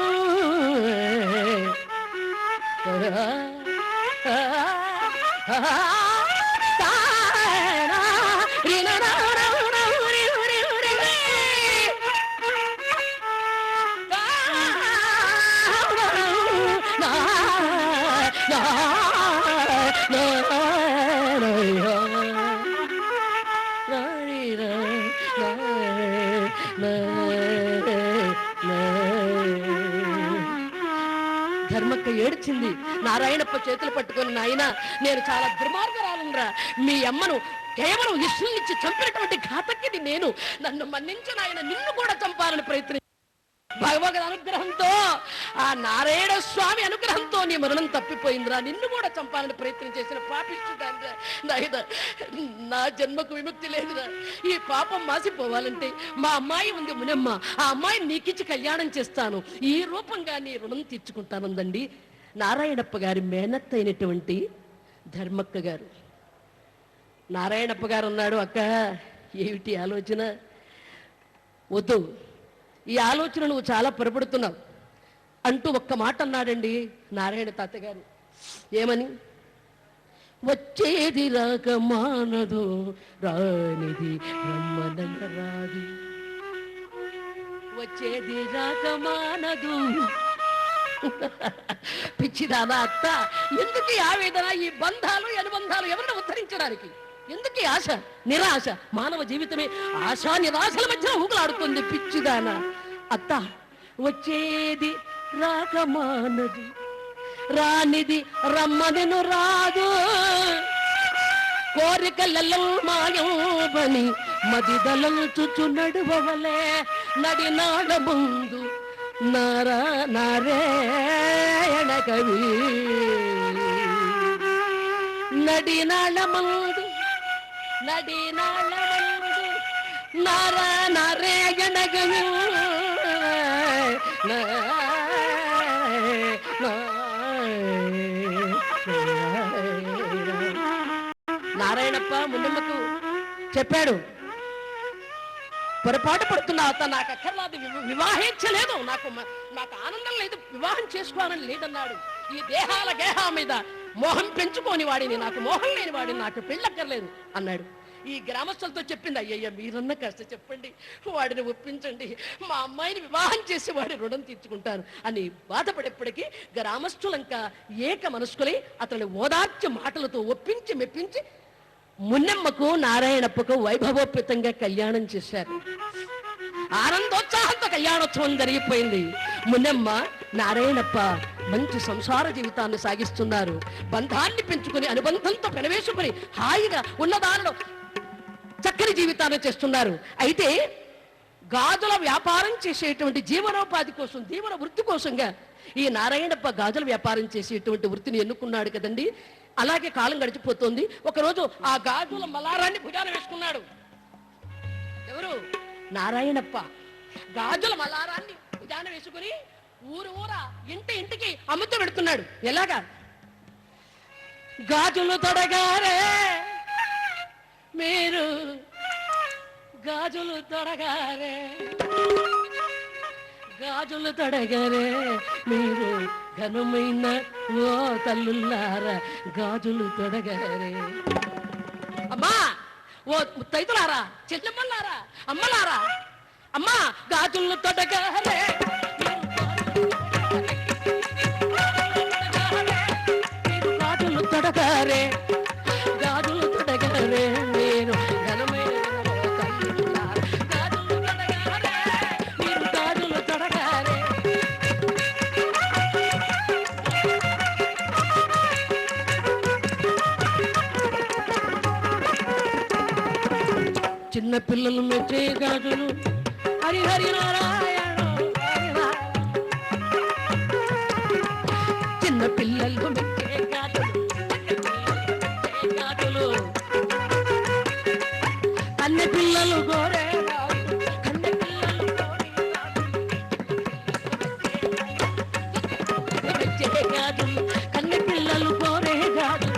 ధర్మక్క ఏడ్చింది. నారాయణప్ప చేతులు పట్టుకొని, నాయన, నేను చాలా దుర్మార్గరాలురా. మీ అమ్మను కేవలం ఇష్యునిచ్చి చంపినటువంటి ఘాతకిది నేను. నన్ను మన్నించు నాయన, నిన్ను కూడా చంపాలని ప్రయత్నం. భగవద్ అనుగ్రహంతో, ఆ నారాయణ స్వామి అనుగ్రహంతో నీ మరణం తప్పిపోయిందిరా. నిన్ను కూడా చంపాలని ప్రయత్నం చేసిన పాపిష్టుడానిరా నాయన. నా జన్మకు విముక్తి లేదురా. ఈ పాపం మాసిపోవాలంటే మా అమ్మాయి ఉంది మునమ్మ, ఆ అమ్మాయిని నీకిచ్చి కళ్యాణం చేస్తాను, ఈ రూపంగా నీ రుణం తీర్చుకుంటానుందండి నారాయణప్ప గారి మేనత్త అయినటువంటి ధర్మక్క గారు. నారాయణప్ప గారు ఉన్నాడు. అక్క, ఏమిటి ఆలోచన? వద్దు, ఈ ఆలోచన నువ్వు చాలా పొరపడుతున్నావు అంటూ ఒక్క మాట అన్నాడండి నారాయణ తాతగారు. ఏమని? వచ్చేది రాక మానదు, రానిది రమ్మనంగ రాదు. వచ్చేది రాక మానదు. పిచ్చిదానా అత్త, ఎందుకు ఈ ఆవేదన, ఈ బంధాలు అనుబంధాలు ఎవరిని ఉద్ధరించడానికి? ఎందుకు ఆశ, నిరాశ? మానవ జీవితమే ఆశా నిరాశల మధ్య ఊగులాడుతుంది. పిచ్చిదానా అత్త, వచ్చేది రాక మానదు, రానిది రమ్మనెను రాదు. కోరికలలో మాయోబని మదిదలంచుచు నడువవలే నడినాడ ముందు నారాయణ కవి. నడినాడ ముందు నారాయణ కవి. నారాయణప్ప మున్నమ్మకు చెప్పాడు, పొరపాటు పడుతున్నావు, నాకు అక్కర్లాది, వివాహించలేదు, నాకు ఆనందం లేదు, వివాహం చేసుకోవాలని లేదన్నాడు. ఈ దేహాల గేహాల మీద మోహం పెంచుకోని వాడిని, నాకు మోహం లేని వాడిని, నాకు పెళ్ళక్కర్లేదు అన్నాడు. ఈ గ్రామస్తులతో చెప్పింది, అయ్యయ్య మీరన్న కాస్త చెప్పండి, వాడిని ఒప్పించండి, మా అమ్మాయిని వివాహం చేసి వాడి రుణం తీర్చుకుంటాను అని బాధపడేప్పటికీ గ్రామస్తులంకా ఏక మనస్కులై అతని ఓదార్చ మాటలతో ఒప్పించి మెప్పించి మున్నెమ్మకు నారాయణప్పకు వైభవోపేతంగా కళ్యాణం చేశారు. ఆనందోత్సాహంతో కళ్యాణోత్సవం జరిగిపోయింది. మున్నెమ్మ నారాయణప్ప మంచి సంసార జీవితాన్ని సాగిస్తున్నారు. బంధాన్ని పెంచుకుని అనుబంధంతో పెనవేసుకుని హాయిగా ఉన్నదానిలో చక్కని జీవితాన్ని చేస్తున్నారు. అయితే గాజుల వ్యాపారం చేసేటువంటి జీవనోపాధి కోసం, జీవన వృత్తి కోసంగా ఈ నారాయణప్ప గాజుల వ్యాపారం చేసేటువంటి వృత్తిని ఎన్నుకున్నాడు కదండి. అలాగే కాలం గడిచిపోతుంది. ఒకరోజు ఆ గాజుల మలారాన్ని భుజాన వేసుకున్నాడు. ఎవరు? నారాయణప్ప. గాజుల మలారాన్ని భుజాన వేసుకుని ఊరు ఊరా ఇంటికి అమ్ముతూ పెడుతున్నాడు. ఎలాగా? గాజులు తొడగారే మీరు, గాజులు తొడగారే, గాజులు తొడగారే మీరు, ఘనమైన ఓ తల్లులారా గాజులు తొడగారే. అమ్మా, ఓ ముత్తైదులారా, చెల్లెమ్మలారా, అమ్మలారా, అమ్మా గాజులు తొడగారే, గాజులు తొడగారే, గాజులు తొడగారే మీరు, ఘనమైన తల్లులారా గాజులు తొడగారే, మీరు గాజులు తొడగారే. చిన్న పిల్లలు మెచ్చే గాజులు హరి హరి నారాయణ, చిన్న పిల్లలు మెచ్చే గాజులు, గాజులు కన్నె పిల్లలు గోరే గాజులు, కన్నె పిల్లలు మెచ్చే గాజులు, కన్నె పిల్లలు గోరే గాజులు.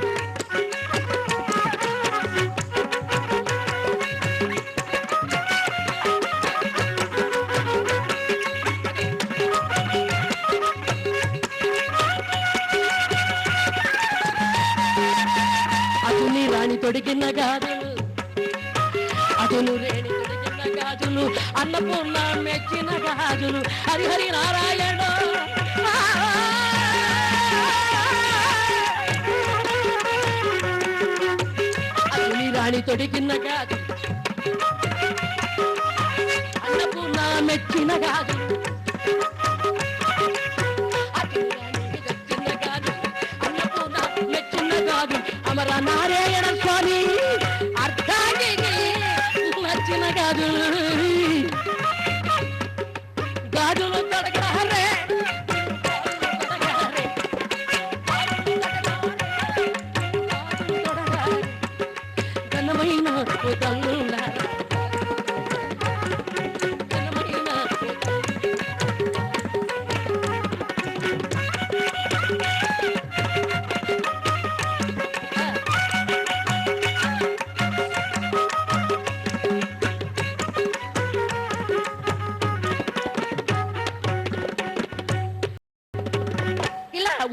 రాణి తొడిగిన గాజులు, అతను రేణి తొడిగిన గాజులు, అన్నపూర్ణ మెచ్చిన గాజులు హరి హరి నారాయణ. అతని రాణి తొడిగిన గాజులు, అన్నపూర్ణ మెచ్చిన గాజులు, అమర నారాయణ స్వామి అర్థానికి నచ్చిన గాజులు, గాజులు తొడగారే, ఘనమైన తల్లులారా, ఘనమైన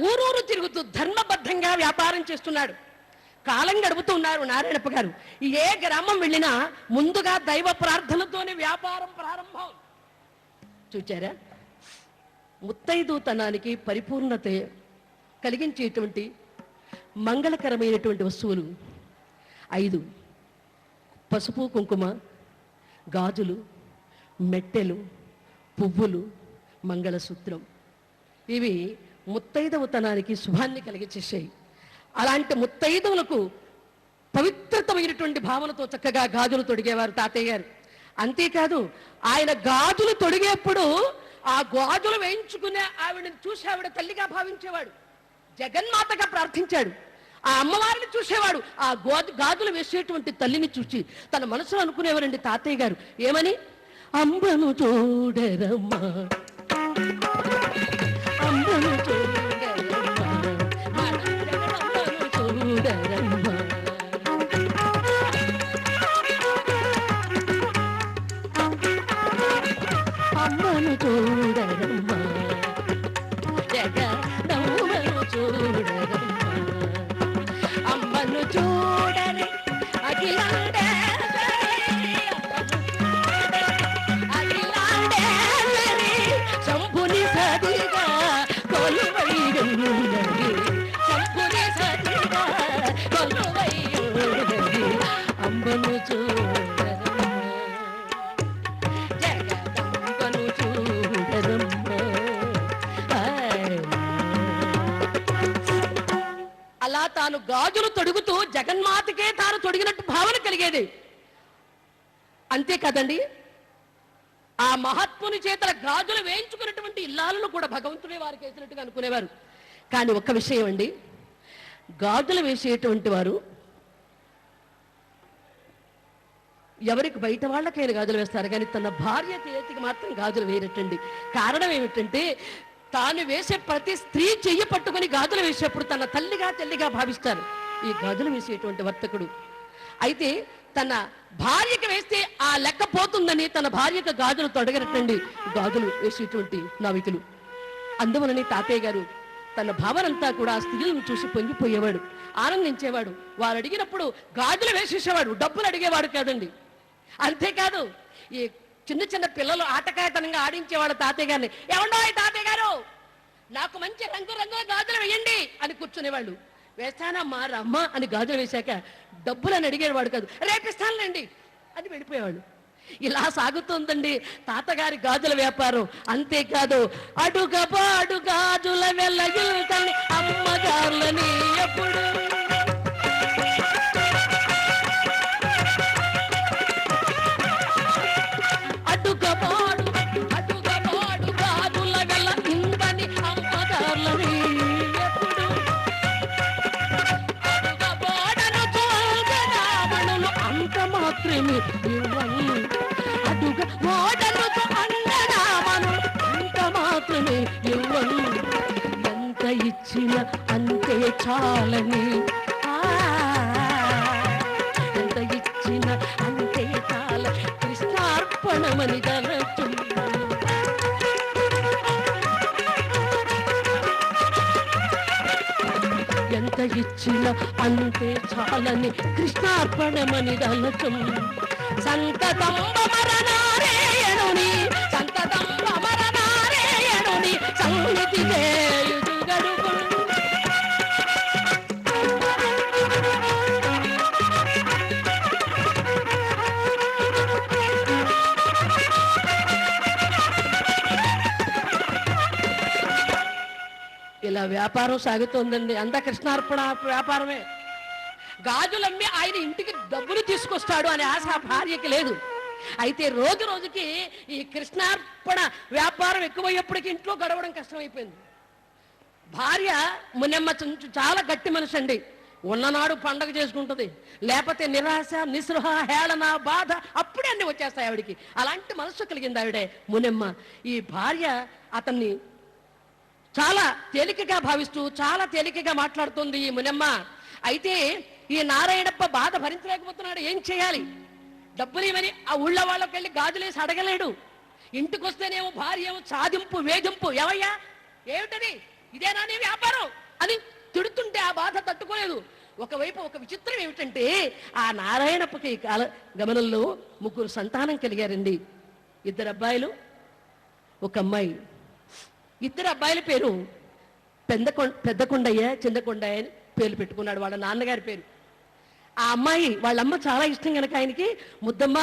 ఊరూరు తిరుగుతూ ధర్మబద్ధంగా వ్యాపారం చేస్తున్నాడు. కాలం గడుపుతున్నారు నారాయణప్ప గారు. ఏ గ్రామం వెళ్ళినా ముందుగా దైవ ప్రార్థనతోనే వ్యాపారం ప్రారంభం. చూచారా? ముత్తైదుతనానికి పరిపూర్ణత కలిగించేటువంటి మంగళకరమైనటువంటి వస్తువులు 5: పసుపు కుంకుమ, గాజులు, మెట్టెలు, పువ్వులు, మంగళసూత్రం. ఇవి ముత్తైదవతనానికి శుభాన్ని కలిగించేసాయి. అలాంటి ముత్తైదవులకు పవిత్రతమైనటువంటి భావనతో చక్కగా గాజులు తొడిగేవారు తాతయ్య గారు. అంతేకాదు, ఆయన గాజులు తొడిగేప్పుడు ఆ గాజులు వేయించుకునే ఆవిడని చూసి ఆవిడ తల్లిగా భావించేవాడు, జగన్మాతగా ప్రార్థించాడు. ఆ అమ్మవారిని చూసేవాడు, ఆ గాజులు వేసేటువంటి తల్లిని చూసి తన మనసులో అనుకునేవారండి తాతయ్య గారు. ఏమని? అంబను చూడరమ్మా, అంబను చూడరమ్మా, అంబను చూడరమ్మా, అమ్మను చూడరమ్మా, జగదమ్మను తాను గాజులు తొడుగుతూ జగన్మాతకే తాను తొడిగినట్టు భావన కలిగేది. అంతే కదండి, ఆ మహాత్ముని చేతల గాజులు వేయించుకున్నటువంటి ఇల్లాలను కూడా భగవంతుడే వారికి వేసినట్టుగా అనుకునేవారు. కానీ ఒక్క విషయం అండి, గాజులు వేసేటువంటి వారు ఎవరికి బయట వాళ్ళకైనా గాజులు వేస్తారు, కానీ తన భార్య చేతికి మాత్రం గాజులు వేయరటండి. కారణం ఏమిటంటే తాను వేసే ప్రతి స్త్రీ చెయ్యి పట్టుకుని గాజులు వేసేప్పుడు తన తల్లిగా భావిస్తారు ఈ గాజులు వేసేటువంటి వర్తకుడు. అయితే తన భార్యకి వేస్తే ఆ లెక్క పోతుందని తన భార్యకు గాజులు తొడగరటండి గాజులు వేసేటువంటి నావికులు. అందువలనే తాతయ్య గారు తన భావనంతా కూడా ఆ స్త్రీలను చూసి పొంగిపోయేవాడు, ఆనందించేవాడు. వారు అడిగినప్పుడు గాజులు వేసేసేవాడు, డబ్బులు అడిగేవాడు కాదండి. అంతేకాదు ఈ చిన్న చిన్న పిల్లలు ఆటకాయతనంగా ఆడించేవాడు తాతయ్య గారిని. ఏమండో తాతయ్య గారు, నాకు మంచి రంగురంగుల గాజులు వేయండి అని కూర్చునేవాళ్ళు. వేస్తానమ్మా రమ్మ అని గాజులు వేశాక డబ్బులని అడిగేవాడు కాదు, రేపిస్తానులేండి అని వెళ్ళిపోయేవాడు. ఇలా సాగుతుందండి తాతగారి గాజుల వ్యాపారం. అంతేకాదు అడుగబాడు గాజుల వెల్లగిల్తని అమ్మగారులని ఎప్పుడు ఎంత ఇచ్చిన అంతే చాలని, ఎంత ఇచ్చిన అంతే చాల కృష్ణార్పణమని గనచు. ఎంత ఇచ్చిన అంతే చాలని కృష్ణార్పణమని దళచు. సంతతంబమరనారేయణుని సంతతంబమరనారేయణుని సన్నిధి చేయుదు గడుగు. ఇలా వ్యాపారం సాగుతోందండి. అంతా కృష్ణార్పణ వ్యాపారమే. గాజులమ్మి ఆయన ఇంటికి డబ్బులు తీసుకొస్తాడు అనే ఆశ భార్యకి లేదు. అయితే రోజు రోజుకి ఈ కృష్ణార్పణ వ్యాపారం ఎక్కువయ్యేప్పటికీ ఇంట్లో గడవడం కష్టమైపోయింది. భార్య మునెమ్మ చాలా గట్టి మనిషి అండి. ఉన్ననాడు పండగ చేసుకుంటుంది, లేకపోతే నిరాశ నిస్పృహ హేళన బాధ అప్పుడే అన్ని వచ్చేస్తాయి ఆవిడికి. అలాంటి మనస్సు కలిగింది ఆవిడే మునెమ్మ. ఈ భార్య అతన్ని చాలా తేలికగా భావిస్తూ చాలా తేలికగా మాట్లాడుతుంది ఈ మునెమ్మ. అయితే ఈ నారాయణప్ప బాధ భరించలేకపోతున్నాడు, ఏం చేయాలి? డబ్బులు ఇవని ఆ ఊళ్ళో వాళ్ళకి వెళ్ళి గాజులేసి అడగలేడు. ఇంటికి వస్తేనేమో భార్య ఏమో సాధింపు వేధింపు, ఏమయ్యా ఏమిటది, ఇదేనా నీ వ్యాపారం అని తిడుతుంటే ఆ బాధ తట్టుకోలేదు. ఒకవైపు ఒక విచిత్రం ఏమిటంటే ఆ నారాయణప్పకి ఈ కాల గమనంలో 3 సంతానం కలిగారండి. 2 అబ్బాయిలు 1 అమ్మాయి. 2 అబ్బాయిల పేరు పెద్దకొండయ్య చిన్నకొండయ్య అని పేర్లు పెట్టుకున్నాడు వాళ్ళ నాన్నగారి పేరు. ఆ అమ్మాయి వాళ్ళమ్మ చాలా ఇష్టం కనుక ఆయనకి ముద్దమ్మ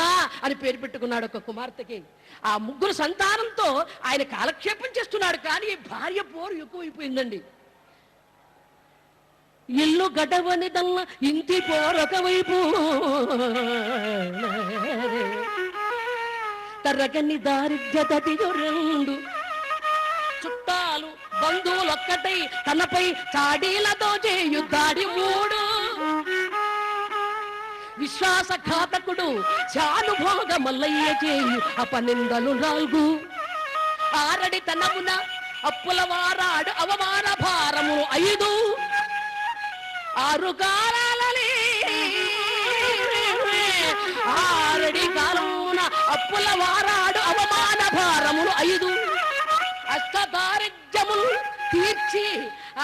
అని పేరు పెట్టుకున్నాడు ఒక కుమార్తెకి. ఆ 3 సంతానంతో ఆయన కాలక్షేపం చేస్తున్నాడు. కానీ భార్య పోరు ఎక్కువైపోయిందండి. ఇల్లు గడవనిదల్ల ఇంటి పోరొక వైపు, తరగని దారిద్ర్యతటియు 2, చుట్టాలు బంధువులొక్కటై తనపై చాడీలతో చేయు దాడి 3, విశ్వాసఘాతకుడు చానుభోగ మల్లయ్య చేయు అపనిందలు 4, ఆరడి తనమున అప్పుల వారాడు అవమాన భారము 5, 6 కాలాలని ఆరడి కాలమున అప్పుల వారాడు అవమాన భారములు 5, అష్టదారిద్ర్యములు తీర్చి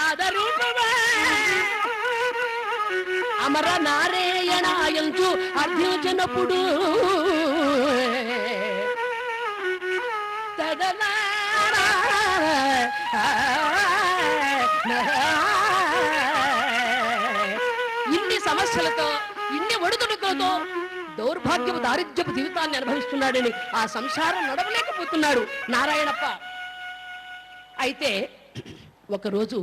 ఆదరూపమే అమర నారాయణాయంచు అభ్యుజనపుడు ఇన్ని సమస్యలతో ఇన్ని ఒడిదుడుకులతో దౌర్భాగ్యపు దారిద్ర్యపు జీవితాన్ని అనుభవిస్తున్నాడని ఆ సంసారం నడవలేకపోతున్నాడు నారాయణప్ప. అయితే ఒకరోజు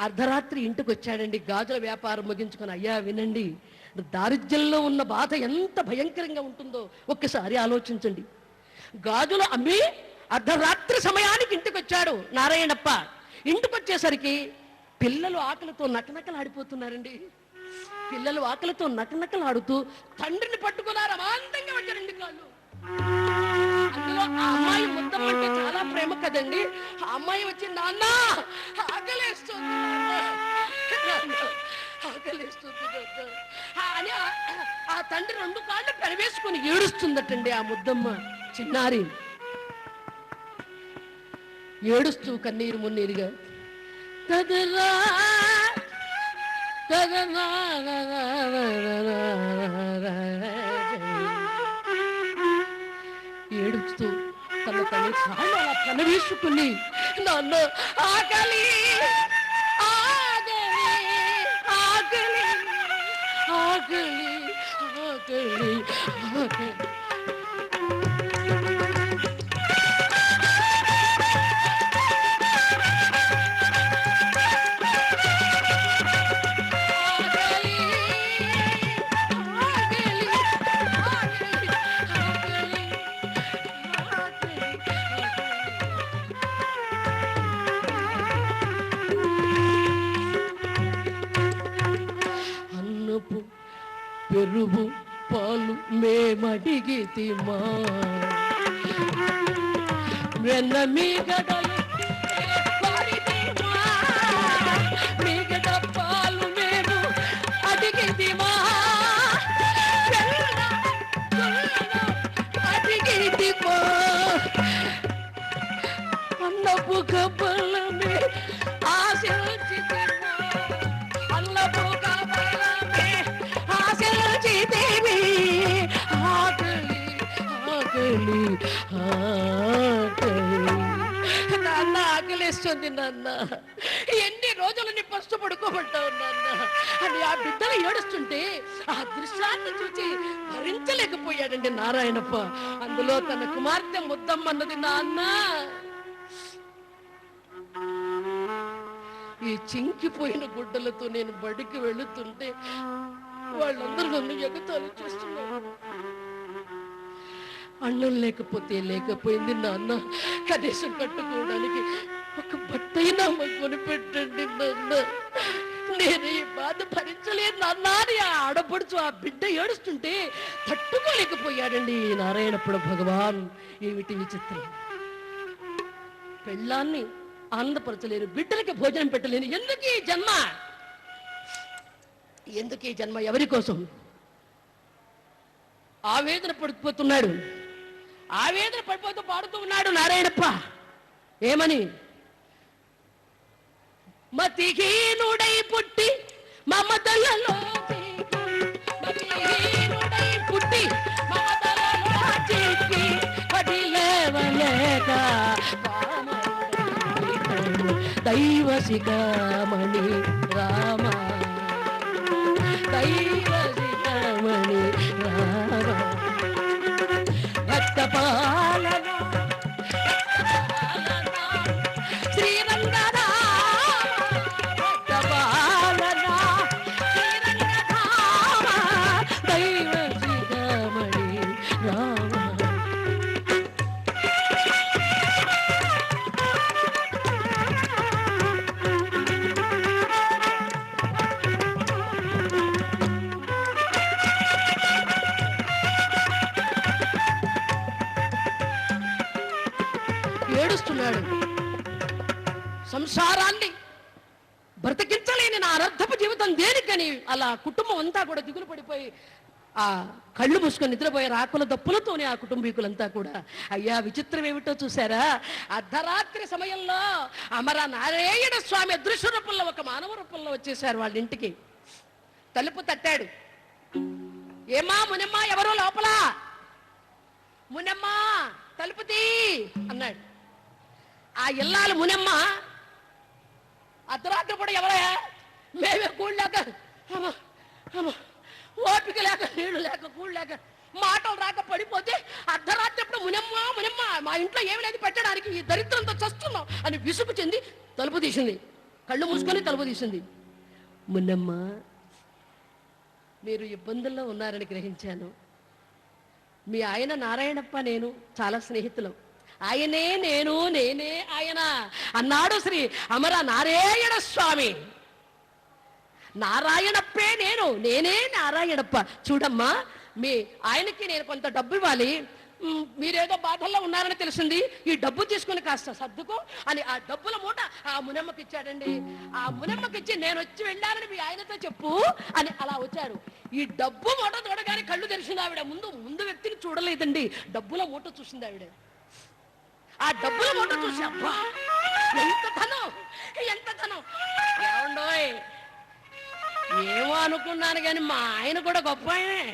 అర్ధరాత్రి ఇంటికి వచ్చాడండి, గాజుల వ్యాపారం ముగించుకొని. అయ్యా వినండి, దారిద్ర్యంలో ఉన్న బాధ ఎంత భయంకరంగా ఉంటుందో ఒక్కసారి ఆలోచించండి. గాజులు అమ్మి అర్ధరాత్రి సమయానికి ఇంటికి వచ్చాడు నారాయణప్ప. ఇంటికి వచ్చేసరికి పిల్లలు ఆకలితో నకనకలాడిపోతున్నారండి. పిల్లలు ఆకలితో నకనకలాడుతూ తండ్రిని పట్టుకున్నారు. అమాంతంగా వచ్చారండి కాళ్ళు. అందులో ఆ అమ్మాయి ముద్దమ్మ అంటే చాలా ప్రేమ కదండి. ఆ అమ్మాయి వచ్చి, నాన్న ఆకలేస్తుంది, ఆకలేస్తుంది అని ఆ తండ్రి రెండు కాళ్ళు పెరవేసుకుని ఏడుస్తుందటండి ఆ ముద్దమ్మ చిన్నారి. ఏడుస్తూ కన్నీరు మున్నీరుగా కదరా కదరా ఏడుస్తూ తన తల్లి కాళ్ళు అలా కనవేసుకుని, నాన్న ఆకలి ఆకలి ఆకలి ఆకలి ఆకలి ఆకలి పెరుగు పాలు మేమడిగితిమా, వెన్న మీగడలు మీగడ పాలు మేము అడిగితిమా, అడిగితిమా అన్నపు కబలమే ఆశించితిమా, అన్నపు కబలమే ఆశించితివి, ఆకలి ఆకలి ఆకలి. నాన్న ఆకలిస్తుంది నాన్న, ఎన్ని రోజులు నీ పస్తు పడుకోబడ్డావు నాన్న అని ఆ బిడ్డలు ఏడుస్తుంటే ఆ దృశ్యాన్ని చూసి భరించలేకపోయాడండి నారాయణప్ప. అందులో తన కుమార్తె ముద్దమ్మన్నది, నాన్న ఈ చింకిపోయిన గుడ్డలతో నేను బడికి వెళుతుంటే వాళ్ళందరూ నన్ను ఎగతాళి చేస్తున్నారు. అన్నం లేకపోతే లేకపోయింది నాన్న, కనీసం కట్టుకోవడానికి ఒక బట్టైనా కొనిపెట్టండి నాన్న, నేను ఈ బాధ భరించలేను నాన్న అని ఆ ఆడపడుచు ఆ బిడ్డ ఏడుస్తుంటే తట్టుకోలేకపోయాడండి నారాయణప్పుడు. భగవాన్ ఏమిటి విచిత్రం, పెళ్ళాన్ని ఆనందపరచలేను, బిడ్డలకి భోజనం పెట్టలేను, ఎందుకు ఈ జన్మ, ఎందుకు ఈ జన్మ, ఎవరి కోసం? ఆవేదన పడిపోతున్నాడు. ఆవేదన పడిపోతూ పాడుతూ ఉన్నాడు నారాయణప్ప. ఏమని? మతిహీనుడై పుట్టి మమతలలో పుట్టి మమతలలో చిక్కి పడిలేవలేక దైవ శిఖామణి రామ, దైవ శిఖామణి రామ, రక్తపాలన శ్రీరంగరామ, రక్తపాలన శ్రీరంగరామ, దైవ శిఖామణి రామ. ఏడుస్తున్నాడు. సంసారాన్ని బ్రతికించలేని నా అనర్థపు జీవితం దేనికని అలా కుటుంబం అంతా కూడా దిగులు పడిపోయి ఆ కళ్ళు మూసుకొని నిద్రపోయారు. ఆకుల దప్పులతోనే ఆ కుటుంబీకులంతా కూడా. అయ్యా విచిత్రం ఏమిటో చూసారా, అర్ధరాత్రి సమయంలో అమర నారాయణ స్వామి అదృశ్య రూపంలో ఒక మానవ రూపంలో వచ్చేసారు వాళ్ళ ఇంటికి. తలుపు తట్టాడు. ఏమా మునమ్మా, ఎవరో లోపల, మునమ్మా తలుపు తీ అన్నాడు. ఆ ఇల్లాలు మునమ్మ అర్ధరాత్రి కూడా ఎవరయ్యా, మేమే కూడలేక ఓపిక లేక నీళ్లు లేక కూడలేక మాటలు రాక పడిపోతే అర్ధరాత్రి ఎప్పుడు మునమ్మ మునమ్మ మా ఇంట్లో ఏమి లేదు పెట్టడానికి, ఈ దరిద్రంతో చస్తున్నాం అని విసుగు చెంది తలుపు తీసింది. కళ్ళు మూసుకొని తలుపు తీసింది. మున్నమ్మ, మీరు ఇబ్బందుల్లో ఉన్నారని గ్రహించాను. మీ ఆయన నారాయణప్ప నేను చాలా స్నేహితులం. ఆయనే నేను, నేనే ఆయన అన్నాడు శ్రీ అమర నారాయణ స్వామి. నారాయణప్పే నేను, నేనే నారాయణప్ప. చూడమ్మా, మీ ఆయనకి నేను కొంత డబ్బు ఇవ్వాలి. మీరేదో బాధల్లో ఉన్నారని తెలిసింది. ఈ డబ్బు తీసుకుని కాస్త సర్దుకో అని ఆ డబ్బుల మూట ఆ మునమ్మకి ఇచ్చాడండి. ఆ మునమ్మకి ఇచ్చి నేను వచ్చి వెళ్ళాలని మీ ఆయనతో చెప్పు అని అలా వచ్చారు. ఈ డబ్బు మూట చూడగానే కళ్ళు తెరిచింది ఆవిడ. ముందు వ్యక్తిని చూడలేదండి, డబ్బుల మూట చూసింది ఆవిడ. ఆ డబ్బుల మూట చూసి అబ్బా ఎంత ధనం, ఎంత ధనం! ఏమండోయ్, ఏమో అనుకున్నాను కానీ మా ఆయన కూడా గొప్ప ఆయనే.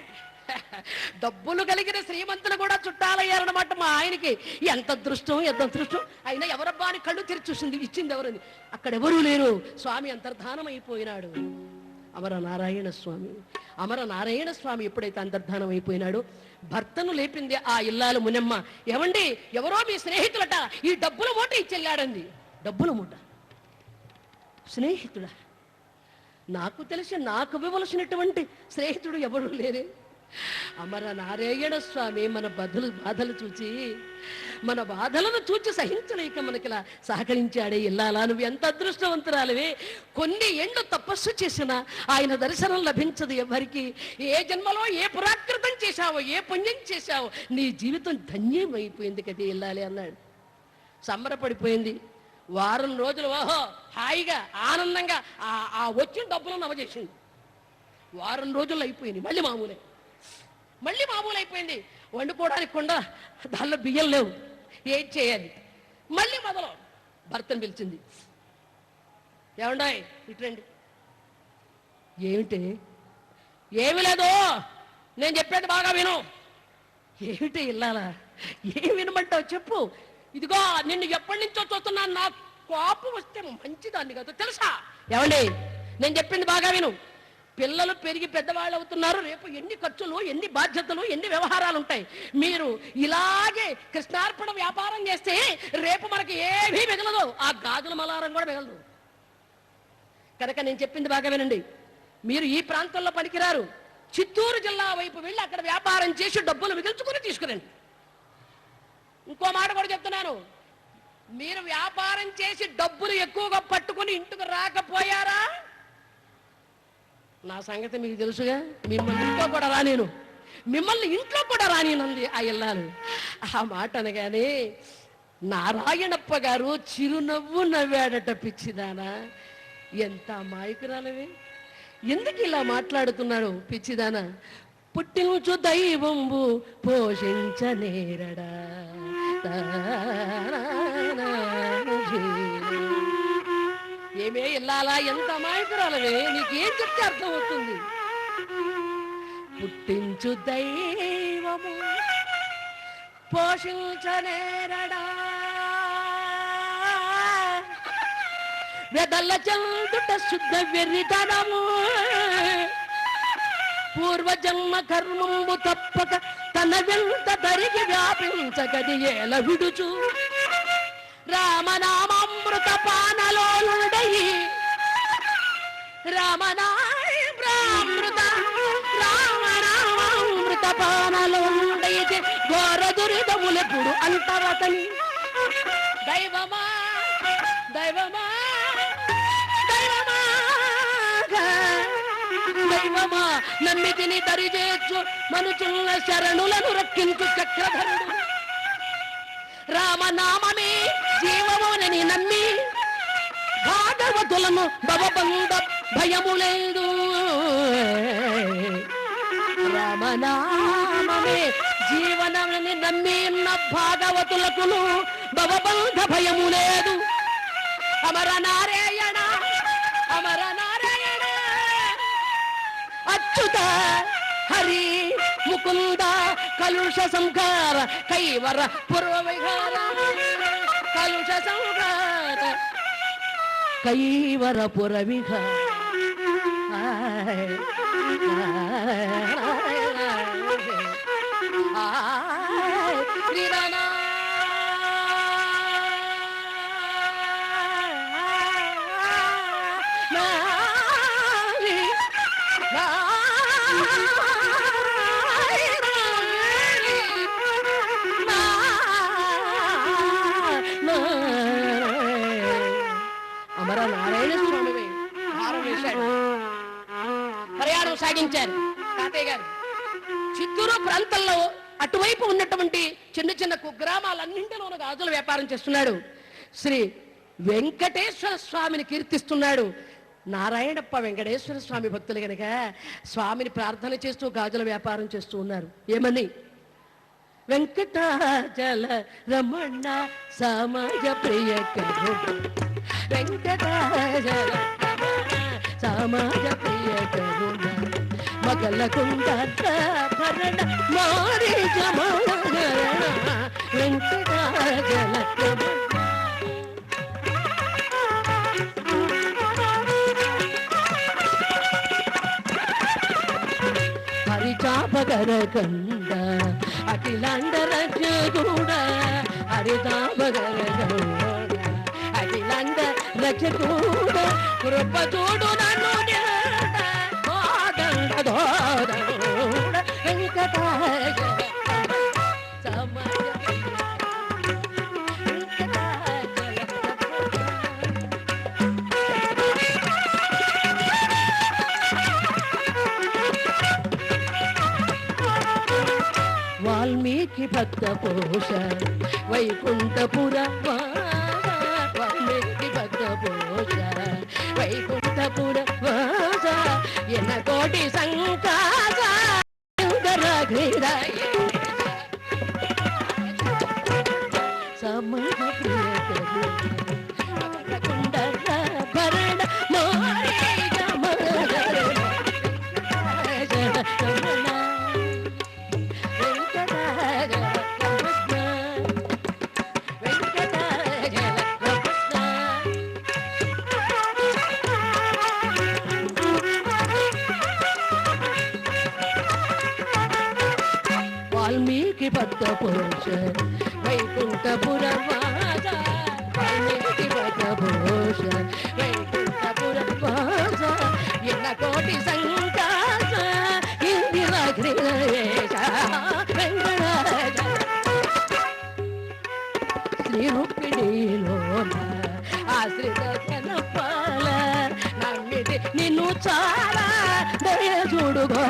డబ్బులు కలిగిన శ్రీమంతులు కూడా చుట్టాలయ్యారనమాట మా ఆయనకి. ఎంత అదృష్టం, ఎంత అదృష్టం! అయినా ఎవరబ్బా అని కళ్ళు తెరిచి చూసింది. ఇచ్చింది ఎవరని? అక్కడెవరూ లేరు. స్వామి అంతర్ధానం అయిపోయినాడు. అమర నారాయణ స్వామి. అమర నారాయణ స్వామి ఎప్పుడైతే అంతర్ధానం అయిపోయినాడో భర్తను లేపింది ఆ ఇల్లాలు మునమ్మ. ఏమండి, ఎవరో మీ స్నేహితులట ఈ డబ్బుల మూట ఇచ్చెళ్ళాడంది. డబ్బుల మూట స్నేహితుడా? నాకు తెలిసి నాకు ఇవ్వవలసినటువంటి స్నేహితుడు ఎవరు లేరే. అమర నారాయణ స్వామి మన బాధలు చూచి, మన బాధలను చూచి సహించలేక మనకిలా సహకరించాడే. ఇల్లాలా, నువ్వు ఎంత అదృష్టవంతురాలివే. కొన్ని ఏండ్లు తపస్సు చేసినా ఆయన దర్శనం లభించదు ఎవరికి. ఏ జన్మలో ఏ పురాకృతం చేశావో, ఏ పుణ్యం చేశావో, నీ జీవితం ధన్యమైపోయింది కదే ఇల్లాలి అన్నాడు. సంబరపడిపోయింది. వారం రోజులు ఓహో హాయిగా ఆనందంగా ఆ వచ్చిన డబ్బులను నవజేసింది. వారం రోజులు అయిపోయింది. మళ్ళీ మామూలు అయిపోయింది. వండుకోవడానికి కూడా దానిలో బియ్యం లేవు. ఏం చేయాలి? మళ్ళీ మొదలు. భర్తను పిలిచింది. ఏమండాయ్ ఇట్రండి. ఏమిటి? ఏమి లేదు, నేను చెప్పేది బాగా విను. ఏమిటి ఇల్లాలా? ఏం వినమంటావు చెప్పు. ఇదిగో నిన్ను ఎప్పటి నుంచో చూస్తున్నాను. నా కోపం వస్తే మంచిదాన్ని కదా తెలుసా? ఏమండి, నేను చెప్పింది బాగా విను. పిల్లలు పెరిగి పెద్దవాళ్ళు అవుతున్నారు. రేపు ఎన్ని ఖర్చులు, ఎన్ని బాధ్యతలు, ఎన్ని వ్యవహారాలు ఉంటాయి. మీరు ఇలాగే కృష్ణార్పణ వ్యాపారం చేస్తే రేపు మనకి ఏమీ మిగలదు. ఆ గాజుల మలారం కూడా మిగలదు. కనుక నేను చెప్పింది బాగా వినండి. మీరు ఈ ప్రాంతంలో పనికిరారు. చిత్తూరు జిల్లా వైపు వెళ్ళి అక్కడ వ్యాపారం చేసి డబ్బులు మిగిల్చుకుని తీసుకురండి. ఇంకో మాట కూడా చెప్తున్నాను. మీరు వ్యాపారం చేసి డబ్బులు ఎక్కువగా పట్టుకుని ఇంటికి రాకపోయారా, నా సంగతి మీకు తెలుసుగా. మిమ్మల్ని ఇంట్లో కూడా రానినంది ఆ ఇల్లాలు. ఆ మాట అనగానే నారాయణప్ప గారు చిరునవ్వు నవ్వాడట. పిచ్చిదానా, ఎంత అమాయకురాలవే, ఎందుకు ఇలా మాట్లాడుతున్నాడు పిచ్చిదానా? పుట్టించు దైవంబు పోషించనేరడా. ఏమే ఇల్లాలా, ఎంత అమాయకురాలవే, నీకేం చెప్తే అర్థం అవుతుంది. పుట్టించు దైవము పోషించనేరడా. వెదల్ల చందుట శుద్ధ వెర్రితనము. పూర్వజన్మ కర్మంబు తప్పక తన వెంట తరిగి వ్యాపించగది ఏల విడుచు. రామనామామృత పానలోనుడయి రామనామామృత పానలోనుడయి ఘోర దురితములెప్పుడు అంతరతని. దైవమా దైవమా దైవమా దైవమా నమ్మితిని దరిచేచ్చు మనుచున్న శరణులను రక్షించు చక్రధరుడు. రామనామమే జీవమునని నమ్మి భాగవతులను భవబంధ భయము లేదు. రామనామమే జీవనమని నమ్మి ఉన్న భాగవతులకును భవబంధ భయము లేదు. అమర నారాయణ అమర నారాయణ అచ్యుత హరి ముకుంద కలుష సంహార కైవర పూర్వ విహార. కలుష సంహార కైవర పుర విహార. కొనసాగించారు. తాతయ్య గారు చిత్తూరు ప్రాంతంలో అటువైపు ఉన్నటువంటి చిన్న చిన్న కుగ్రామాలన్నింటిలోనూ గాజుల వ్యాపారం చేస్తున్నాడు. శ్రీ వెంకటేశ్వర స్వామిని కీర్తిస్తున్నాడు. నారాయణప్ప వెంకటేశ్వర స్వామి భక్తులు కనుక స్వామిని ప్రార్థన చేస్తూ గాజుల వ్యాపారం చేస్తూ ఉన్నారు. ఏమని? వెంకటాచల రమణ సమాజ ప్రియ కరు, వెంకటాచల రమణ సమాజ ప్రియ కరుణ, మగల కుండ భరణ మారి జమణ, వెంకటాచల రమణ. హరిచాపగర కండ అఖిలాండ రచగూడ, హరితాపగర గౌడ అఖిలాండ రచగూడ, కృప చూడు నన్ను వెంకటాచల సమాజ వాల్మీకి భక్త పోష వైకుంఠపుర, వాల్మీకి భక్త పోష వైకుంఠపుర వాస, ఎన కోటి సంకాస హృదయ సమయ ప్రియకరు, కుండ భరణ మారి వాల్మీకి భక్త పోష వైకుంఠపుర వాస, వాల్మీకి భక్త పోష వైకుంఠపుర వాస, ఎన్న కోటి సంకాస ఇందిరా హృదయేశ వెంకటాచల. శ్రీ రుక్మిణీలోన ఆశ్రిత జనపాల, నమ్మిటి నిన్ను చాలా దయ చూడుగో,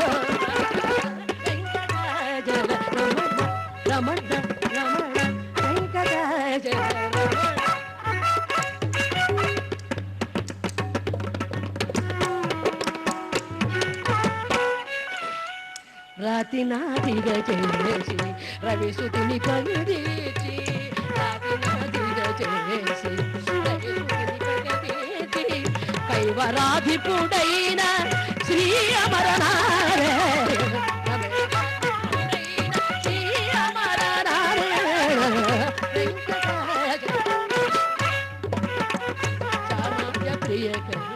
రమణ రమణ వెంకటాచల రమణ. రాతి నాదిగ చేసి రవిసుతిని పగదీచి, రాతి నాదిగ చేసి రవిసుతిని పగదీచి, కైవరాధిపుడైన శ్రీ అమరనారాయణ, శ్రీ అమరనారాయణ వెంకటాచల సమాజ ప్రియ కరు.